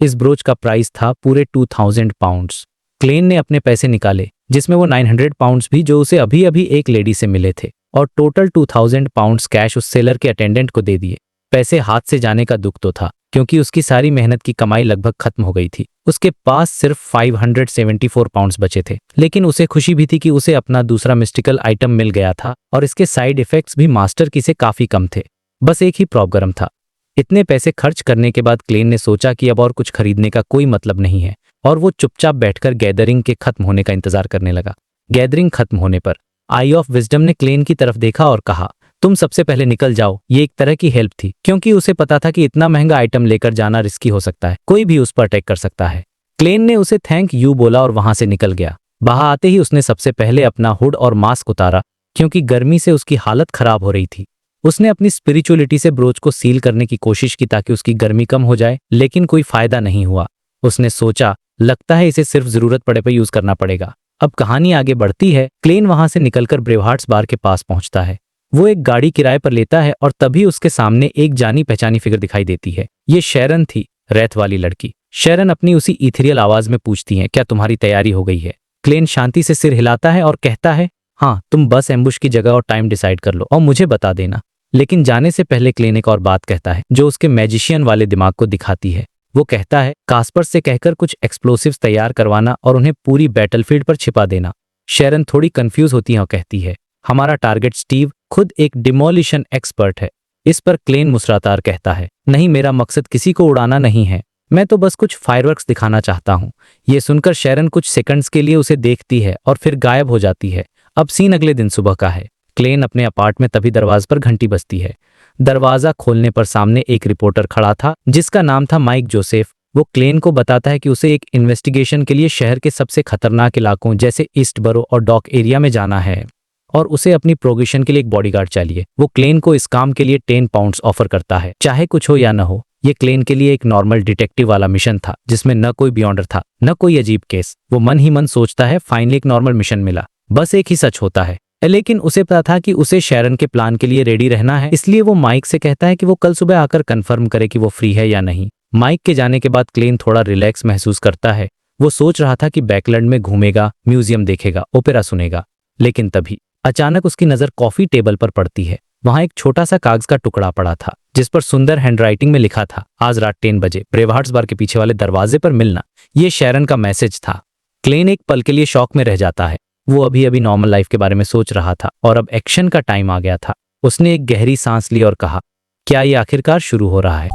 इस ब्रोच का प्राइस था पूरे 2000 पाउंड्स। क्लेन ने अपने पैसे निकाले जिसमें वो 900 पाउंड्स भी जो उसे अभी अभी एक लेडी से मिले थे, और टोटल 2000 पाउंड्स कैश उस सेलर के अटेंडेंट को दे दिए। पैसे हाथ से जाने का दुख तो था क्योंकि उसकी सारी मेहनत की कमाई लगभग खत्म हो गई थी। उसके पास सिर्फ 574 पाउंड्स बचे थे, लेकिन उसे खुशी भी थी कि उसे अपना दूसरा मिस्टिकल आइटम मिल गया था और इसके साइड इफेक्ट्स भी मास्टर की से काफी कम थे। बस एक ही प्रॉब्लम था। इतने पैसे खर्च करने के बाद क्लेन ने सोचा कि अब और कुछ खरीदने का कोई मतलब नहीं है, और वो चुपचाप बैठकर गैदरिंग के खत्म होने का इंतजार करने लगा। गैदरिंग खत्म होने पर आई ऑफ विजडम ने क्लेन की तरफ देखा और कहा, तुम सबसे पहले निकल जाओ। ये एक तरह की हेल्प थी क्योंकि उसे पता था कि इतना महंगा आइटम लेकर जाना रिस्की हो सकता है, कोई भी उस पर अटैक कर सकता है। क्लेन ने उसे थैंक यू बोला और वहां से निकल गया। बाहर आते ही उसने सबसे पहले अपना हुड और मास्क उतारा क्योंकि गर्मी से उसकी हालत खराब हो रही थी। उसने अपनी स्पिरिचुअलिटी से ब्रोच को सील करने की कोशिश की ताकि उसकी गर्मी कम हो जाए, लेकिन कोई फायदा नहीं हुआ। उसने सोचा, लगता है इसे सिर्फ जरूरत पड़े पर यूज करना पड़ेगा। अब कहानी आगे बढ़ती है। क्लेन वहां से निकलकर ब्रेवहार्ट्स बार के पास पहुंचता है। वो एक गाड़ी किराए पर लेता है और तभी उसके सामने एक जानी पहचानी फिगर दिखाई देती है। ये शैरन थी, रेत वाली लड़की। शैरन अपनी उसी इथेरियल आवाज में पूछती है, क्या तुम्हारी तैयारी हो गई है? क्लेन शांति से सिर हिलाता है और कहता है, हाँ, तुम बस एम्बुश की जगह और टाइम डिसाइड कर लो और मुझे बता देना। लेकिन जाने से पहले क्लेन एक और बात कहता है जो उसके मैजिशियन वाले दिमाग को दिखाती है। वो कहता है, कास्पर से कहकर कुछ एक्सप्लोसिव्स तैयार करवाना और उन्हें पूरी बैटलफील्ड पर छिपा देना। शैरन थोड़ी कंफ्यूज होती है और कहती है, हमारा टारगेट स्टीव खुद एक डिमोलिशन एक्सपर्ट है। इस पर क्लेन मुस्कुराकर कहता है, नहीं, मेरा मकसद किसी को उड़ाना नहीं है, मैं तो बस कुछ फायरवर्क्स दिखाना चाहता हूँ। ये सुनकर शैरन कुछ सेकंड्स के लिए उसे देखती है और फिर गायब हो जाती है। अब सीन अगले दिन सुबह का है। क्लेन अपने अपार्ट में तभी दरवाजे पर घंटी बजती है। दरवाजा खोलने पर सामने एक रिपोर्टर खड़ा था जिसका नाम था माइक जोसेफ। वो क्लेन को बताता है कि उसे एक इन्वेस्टिगेशन के लिए शहर के सबसे खतरनाक इलाकों जैसे ईस्ट बरो और डॉक एरिया में जाना है और उसे अपनी प्रोग्रेशन के लिए एक बॉडीगार्ड चाहिए। वो क्लेन को इस काम के लिए 10 पाउंड्स ऑफर करता है, चाहे कुछ हो या न हो। ये क्लेन के लिए एक नॉर्मल डिटेक्टिव वाला मिशन था जिसमें न कोई बियॉन्डर था, न कोई अजीब केस। वो मन ही मन सोचता है, फाइनली एक नॉर्मल मिशन मिला, बस एक ही सच होता है। लेकिन उसे पता था कि उसे शैरन के प्लान के लिए रेडी रहना है, इसलिए वो माइक से कहता है कि वो कल सुबह आकर कंफर्म करे कि वो फ्री है या नहीं। माइक के जाने के बाद क्लेन थोड़ा रिलैक्स महसूस करता है। वो सोच रहा था कि बैकलैंड में घूमेगा, म्यूजियम देखेगा, ओपेरा सुनेगा, लेकिन तभी अचानक उसकी नजर कॉफी टेबल पर पड़ती है। वहां एक छोटा सा कागज का टुकड़ा पड़ा था जिस पर सुंदर हैंडराइटिंग में लिखा था, आज रात 10 बजे ब्रेवहार्ट्स बार के पीछे वाले दरवाजे पर मिलना। ये शैरन का मैसेज था। क्लेन एक पल के लिए शॉक में रह जाता है। वो अभी अभी नॉर्मल लाइफ के बारे में सोच रहा था और अब एक्शन का टाइम आ गया था। उसने एक गहरी सांस ली और कहा, क्या ये आखिरकार शुरू हो रहा है?